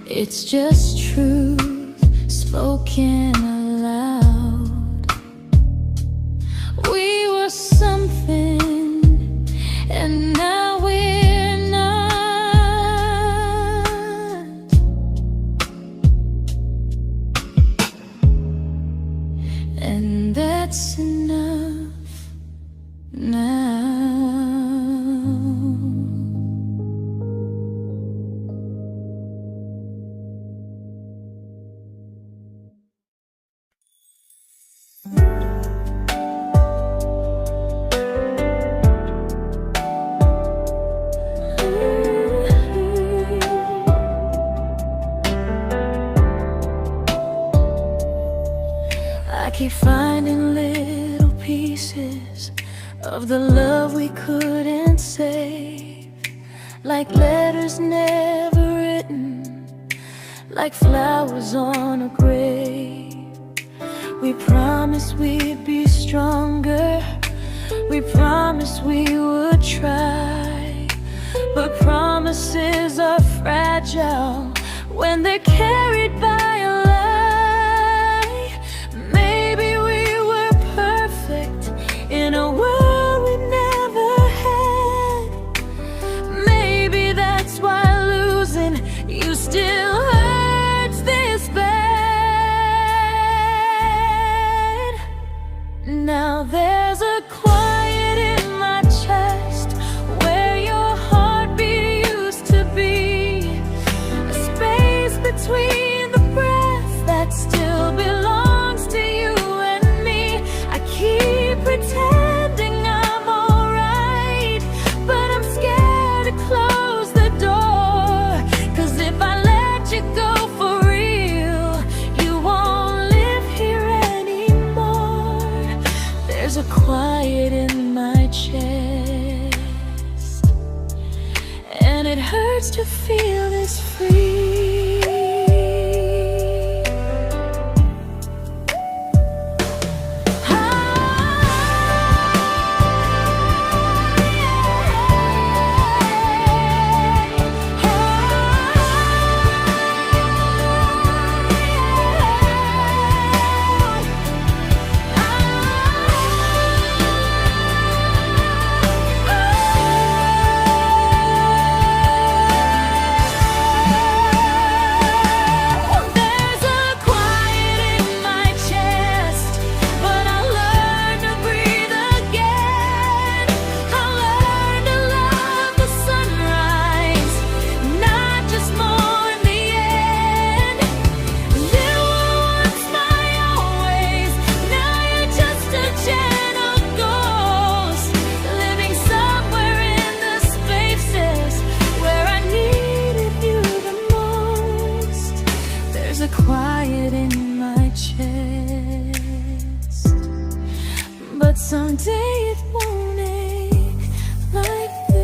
it's just truth spoken aloud. We were something, and now we're not. And that's enough now. I keep finding little pieces of the love we couldn't save, like letters never written, like flowers on a grave. We promised we'd be stronger, we promised we would try, but promises are fragile when they're carried by a lie. Maybe we were perfect in a world we never had. Maybe that's why losing you still hurts this bad. Now there's a quiet in my chest where your heartbeat used to be, a space between the breaths that still belongs to you and me. I keep pretending I'm alright, but I'm scared to close the door, 'cause if I let you go for real, you won't live here anymore. There's a quiet in my chest, and it hurts to feel this free. Quiet in my chest, but someday it won't ache like this.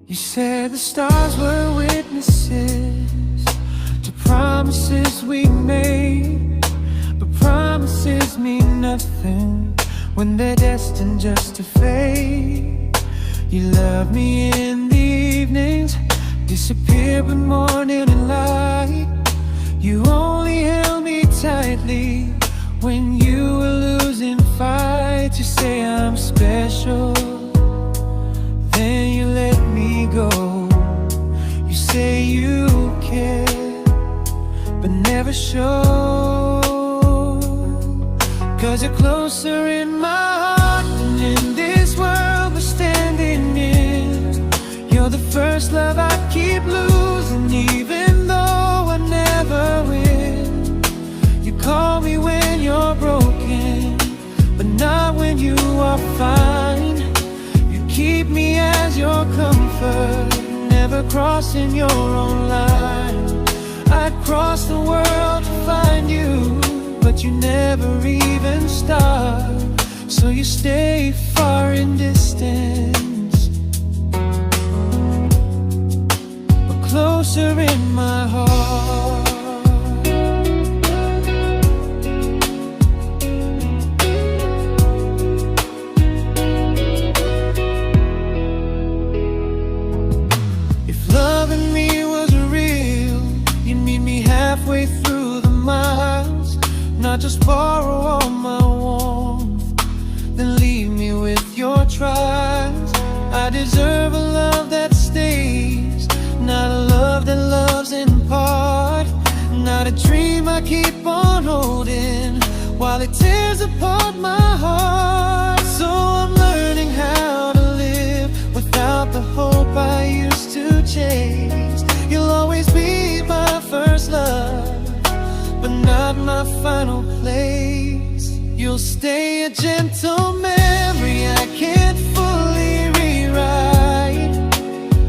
You said the stars were witnesses to promises we made, but promises mean nothing when they're destined just to fade. You love me in the evenings, disappear when morning and light. You only held me tightly when you were losing fights. You say I'm special, then you let me go. You say you care, but never show, 'cause you're closer in my heart than prefer never crossing your own line. I'd cross the world to find you, but you never even start. So you stay far in distance, but closer in my heart. Halfway through the miles, not just borrow all my warmth, then leave me with your trials. I deserve a love that stays, not a love that loves in part, not a dream I keep on holding while it tears apart my heart. So I'm learning how to live without the hope I used to chase. You'll always be my first love, but not my final place. You'll stay a gentle memory I can't fully rewrite,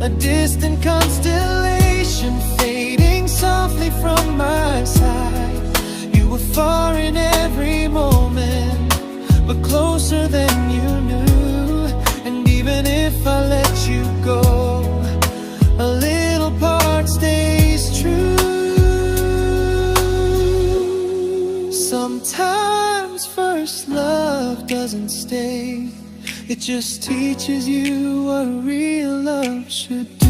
a distant constellation fading softly from my side. You were far in every moment, but closer than you knew. And even if I let you go, a little part stays true. Sometimes first love doesn't stay, it just teaches you what real love should do.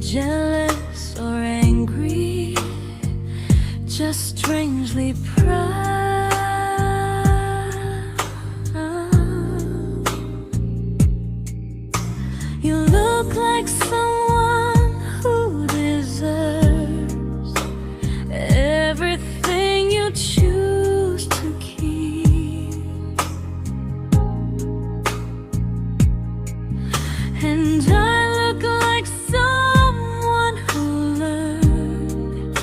Jealous or angry, just strangely proud. You look like someone who deserves everything you choose to keep. And I look like someone who learned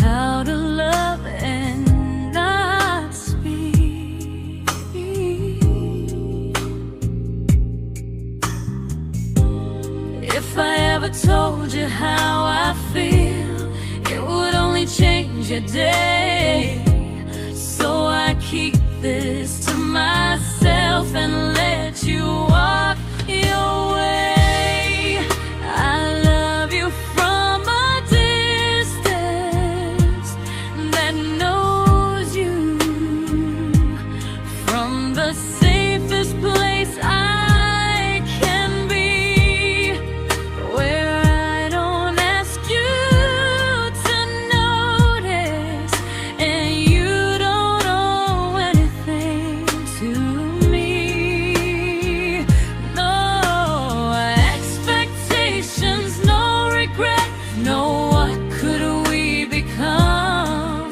how to love and not speak. If I ever told you how I feel, it would only change your day. So I keep this to myself and let you walk your way. I love you from a distance that knows you, from the safest place I can be, where I don't ask you to notice and you don't owe anything to me. No expectations, no regret, no what could we become.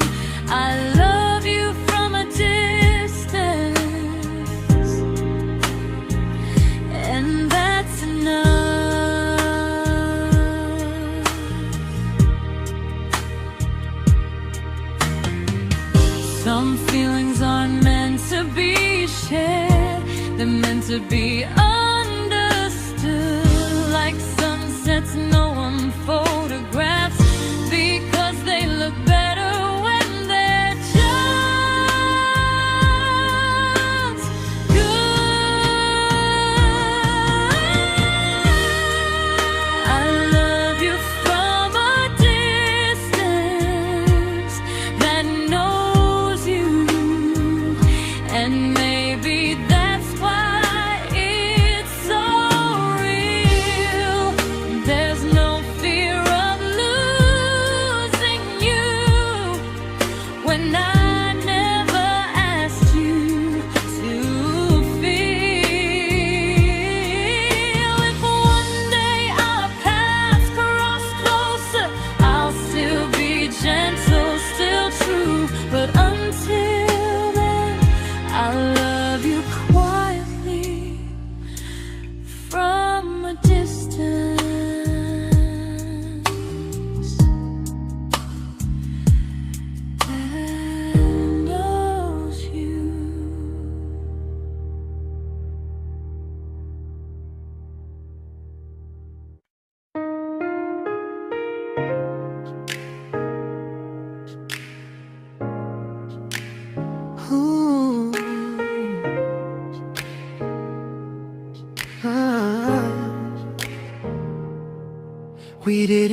I love you from a distance, and that's enough. Some feelings aren't meant to be shared, they're meant to be understood. Like sunsets no one photographs, because they look better when they're just good. I love you from a distance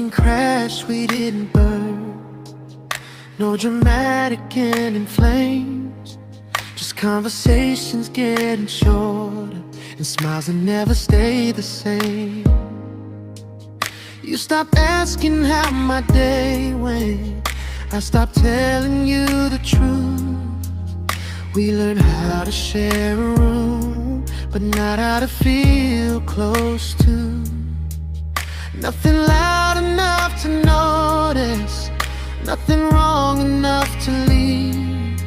didn't crash, we didn't burn. No dramatic end in flames, just conversations getting shorter and smiles that never stay the same. You stopped asking how my day went, I stopped telling you the truth. We learned how to share a room, but not how to feel close to. Nothing loud enough to notice, nothing wrong enough to leave.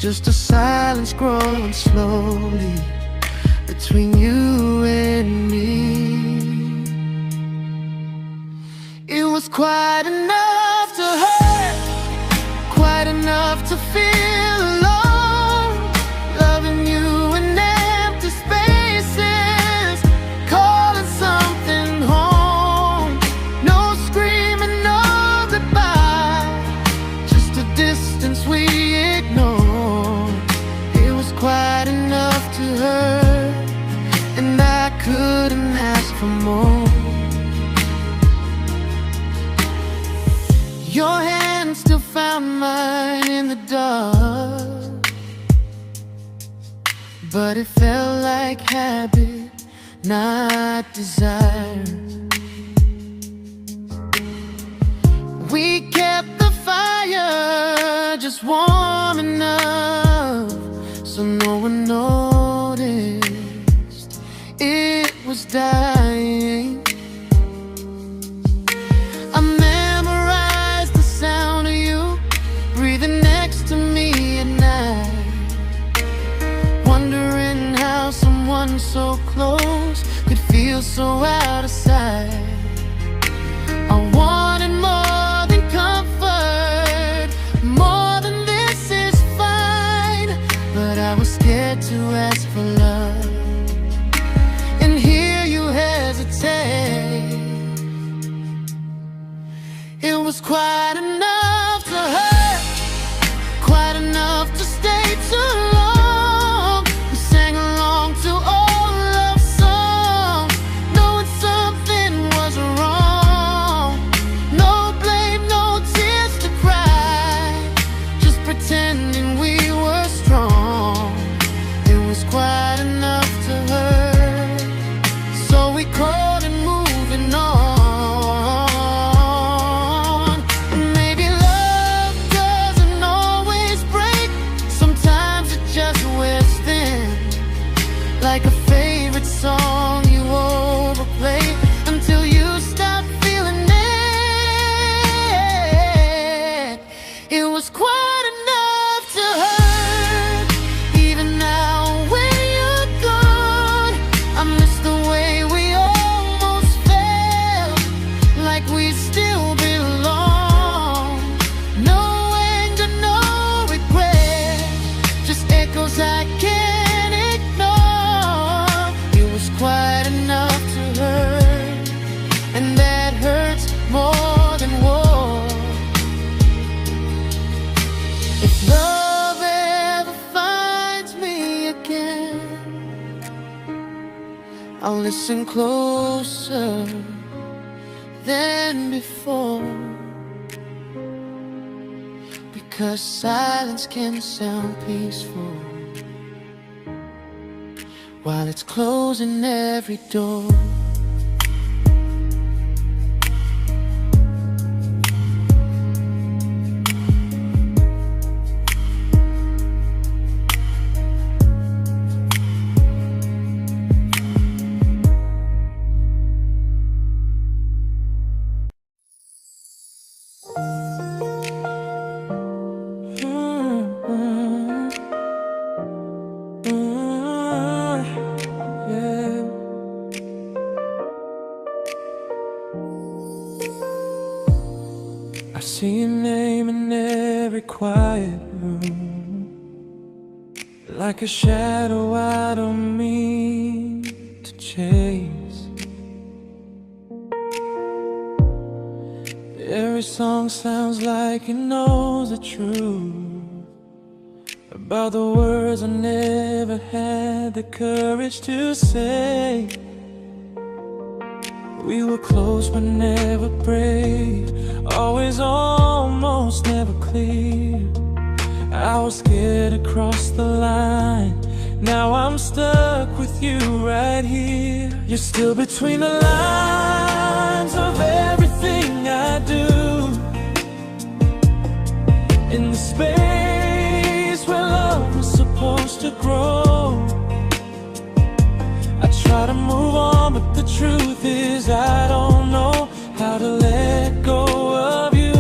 Just a silence growing slowly between you and me. It was quite enough to hurt, quite enough to feel alone. Loving you in empty spaces, calling something home. No screaming, no goodbye, just a distance we ignored. It was quite enough to hurt, and I couldn't ask for more. Your hand still found mine in the dark, but it felt like habit, not desire. We kept the fire just warm enough so no one noticed it was dying. I memorized the sound of you breathing next to me at night, wondering how someone so close could feel so out of sight. I wanted more than comfort, more than this is fine, but I was scared to ask for love and hear you hesitate. It was quite enough to hurt, quite enough to stay too long. We sang along to old love songs, knowing something was wrong. No blame, no tears to cry, just pretending we were strong. It was quite enough to hurt, so we crawled and moving on. Like a favorite song you overplay until you stop feeling it. It was quite enough to hurt. Even now when you're gone, I miss the way we almost felt, like we still belong. No anger, no regret, just echoes I can't ignore. It was quite enough to hurt, and that hurts more than war. If love ever finds me again, I'll listen closer than before, because silence can sound peaceful while it's closing every door. I see your name in every quiet room, like a shadow I don't mean to chase. Every song sounds like it knows the truth about the words I never had the courage to say. We were close but never brave, always almost, never clear. I was scared to cross the line, now I'm stuck with you right here. You're still between the lines of everything I do, in the space where love was supposed to grow. I try to move on, but the truth is I don't know how to let go of you.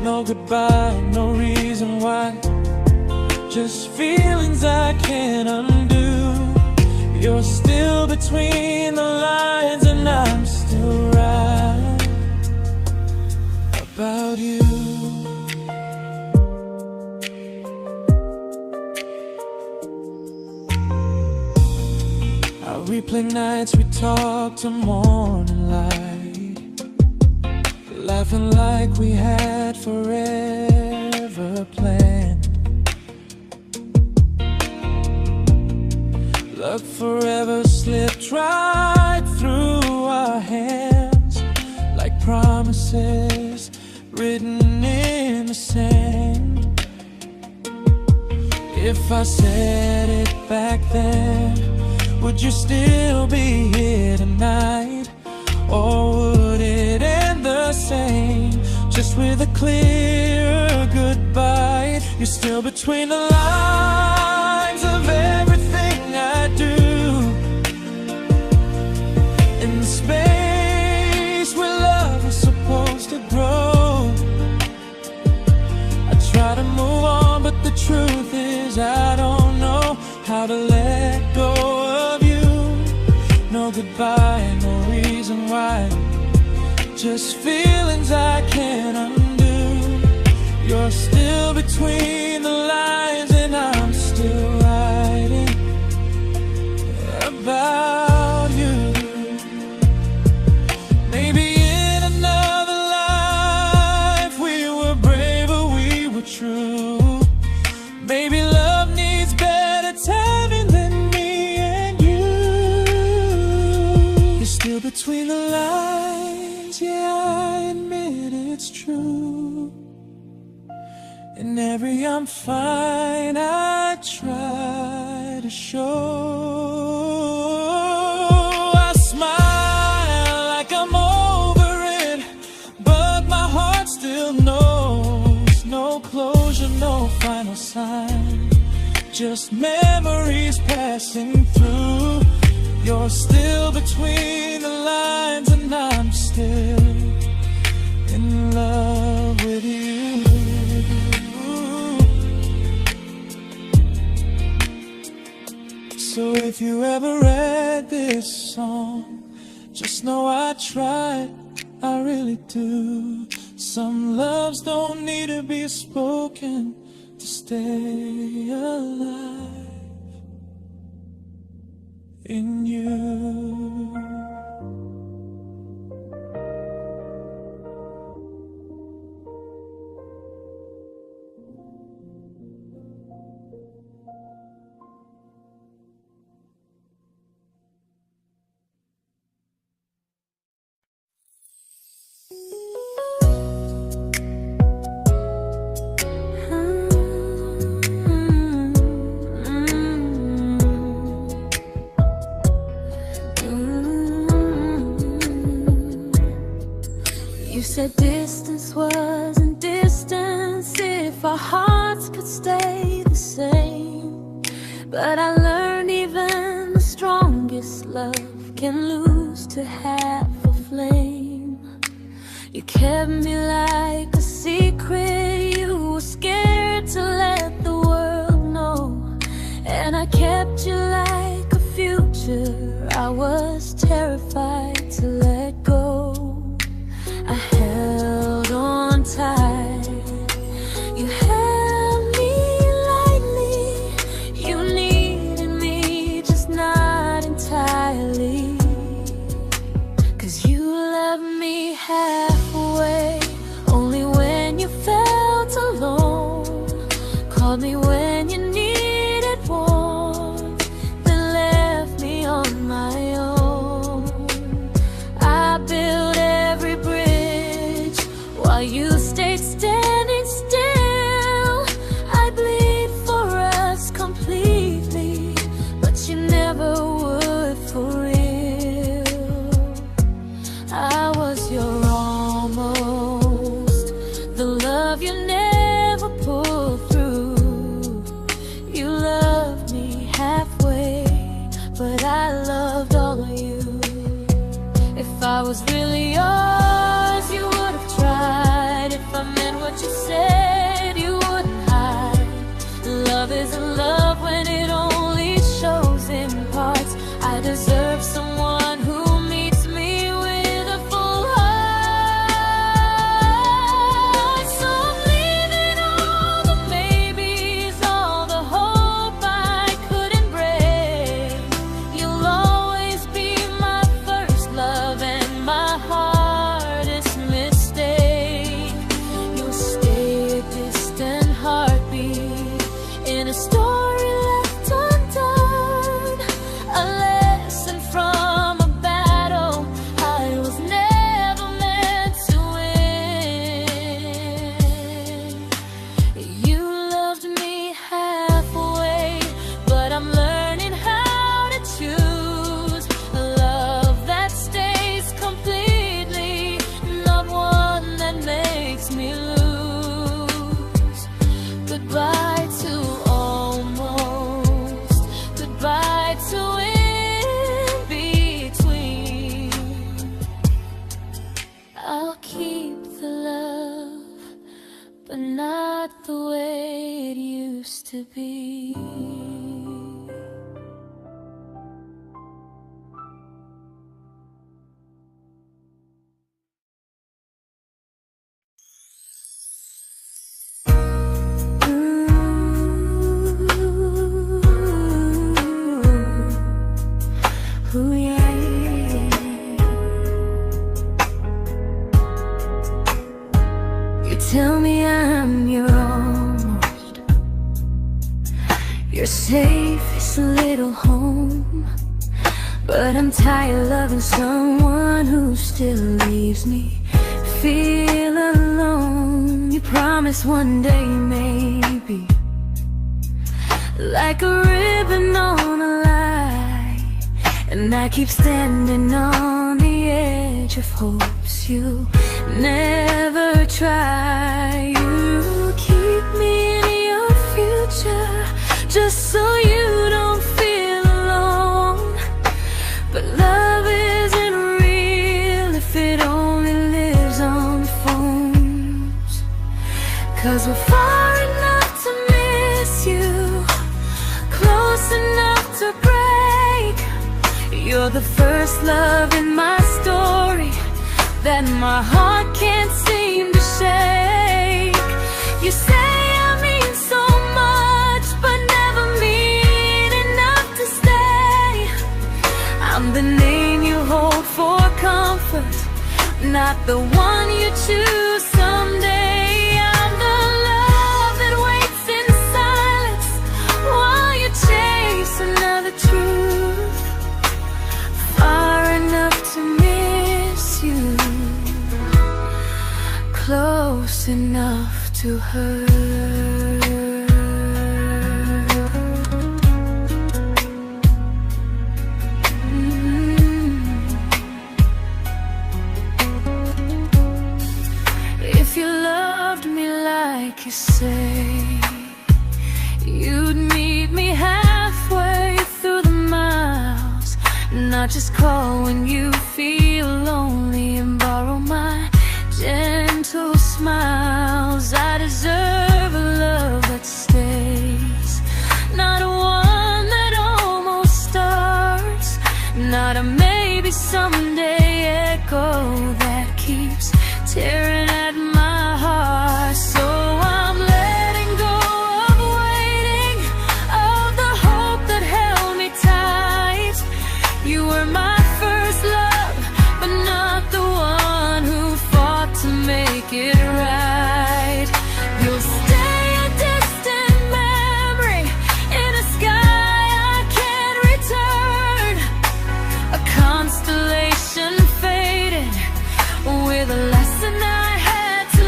No goodbye, no reason why, just feelings I can't undo. You're still between the lines and I'm still right about you. I replay nights we talk till morning light, laughing like we had forever planned. Luck forever slipped right through our hands, like promises written in the sand. If I said it back then, would you still be here tonight? Or would it end the same, just with a clear goodbye? You're still between the lines of everything I do, in the space where love is supposed to grow. I try to move on, but the truth is I don't know how to let go of you. No goodbye, no reason why, just feelings I can't undo. You're still between the lines and I'm still writing about you. Maybe in another life we were braver, we were true. Maybe love needs better timing than me and you. You're still between the lines, yeah, I admit it's true. In every I'm fine I try to show. I smile like I'm over it, but my heart still knows. No closure, no final sign, just memories passing through. You're still between the lines and I'm still in love with you. So if you ever read this song, just know I tried, I really do. Some loves don't need to be spoken to stay alive in you. You said distance wasn't distance if our hearts could stay the same. But I learned even the strongest love can lose to half a flame. You kept me like a secret, you were scared to let the world know. And I kept you like a future, I was terrified to let go. I held on tight, you held me lightly. You needed me, just not entirely. 'Cause you loved me halfway, only when you felt alone. Called me when you needed warmth, then left me on my own. I while you stayed standing still. I bleed for us completely, but you never would for real. I was your almost, the love you never pulled through. You loved me halfway, but I loved all of you. If I was really yours, you would have tried. If I meant what you said, you wouldn't hide. Love isn't love when it only shows in parts. I deserve someone who meets me with a full heart. So I'm leaving all the maybes, all the hope I couldn't break. You'll always be my first love and my hardest mistake. You'll stay a distant heartbeat in a story left undone, a lesson from a battle I was never meant to win. You loved me halfway, but I'm learning how to choose a love that stays completely, not one that makes me lose. Goodbye to almost, goodbye to in between. I'll keep the love, but not the way it used to be. Ooh, yeah, yeah. You tell me I'm your almost, your safest little home, but I'm tired loving someone who still leaves me feel alone. You promise one day maybe, like a ribbon on a line, and I keep standing on the edge of hopes you never try. You keep me in your future just so you don't feel alone. But love isn't real if it only lives on phones. 'Cause we're far enough to miss you, close enough to break. You're the first love in my story that my heart can't seem to shake. You say I mean so much, but never mean enough to stay. I'm the name you hold for comfort, not the one you choose someday. I'm the love that waits in silence while you chase another truth. Far enough to miss you, close enough to hurt. If you loved me like you say, you'd meet me halfway through the miles, not just call when you feel lonely and borrow my gentle smiles. I deserve a love that stays, not one that almost starts, not a maybe someday echo that keeps tearing at my heart. So I'm letting go of waiting, of the hope that held me tight. You were my first love, but not the one who fought to make it right. You'll stay a distant memory in a sky I can't return, a constellation faded with a lesson I had to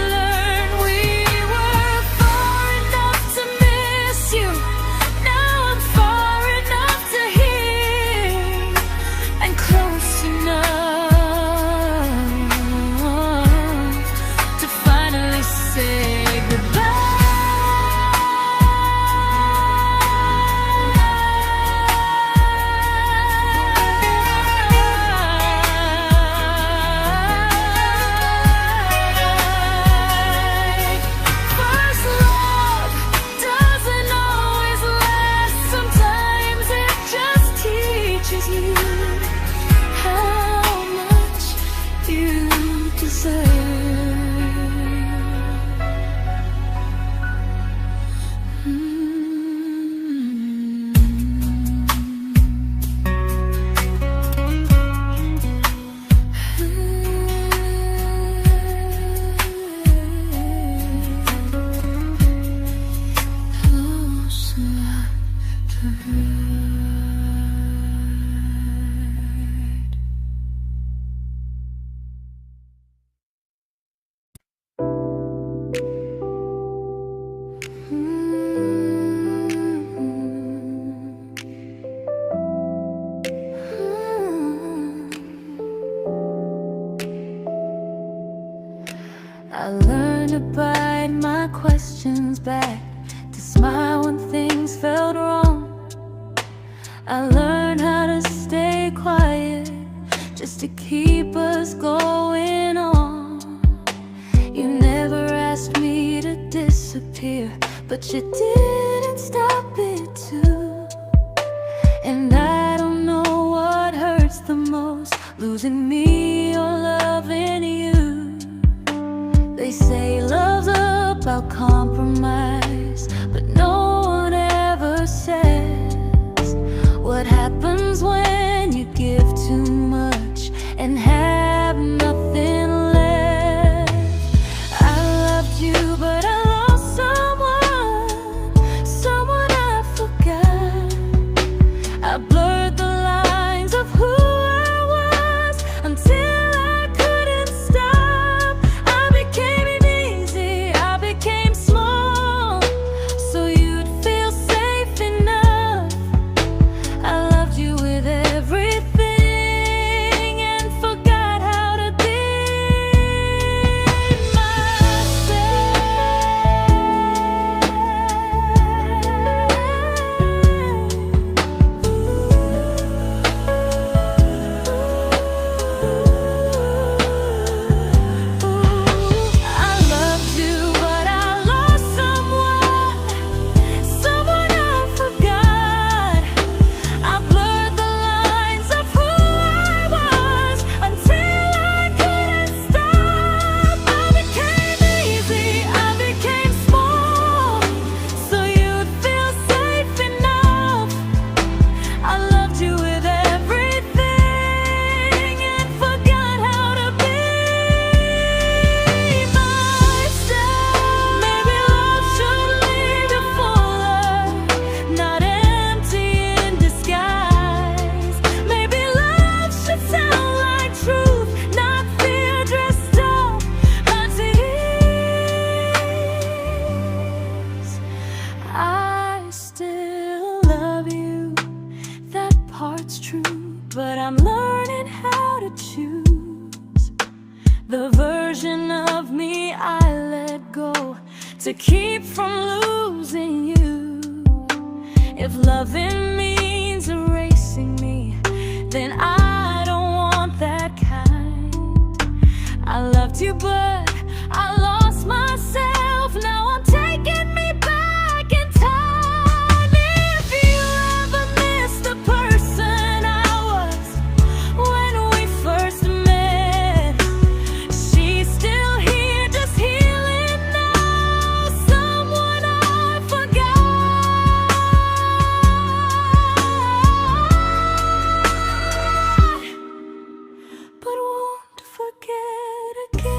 I learned to bite my questions back, to smile when things felt wrong. I learned how to stay quiet, just to keep us going on. You never asked me to disappear, but you didn't stop it too. And I don't know what hurts the most, losing me or loving you. They say love's about compromise, but no one ever says what happens when you give too much and have nothing left. I loved you, but I lost someone I forgot. I blurred the lines of who I was until I couldn't stop. I became easy, I became small, so you'd feel safe enough. I loved you with everything and forgot how to be but I'm learning how to choose the version of me I let go to keep from losing you. If loving means erasing me, then I don't want that kind. I loved you, but I lost myself. Now I'm taking me back in time. If you ever miss the person I was when we first met, she's still here, just healing now. Someone I forgot, but won't forget again.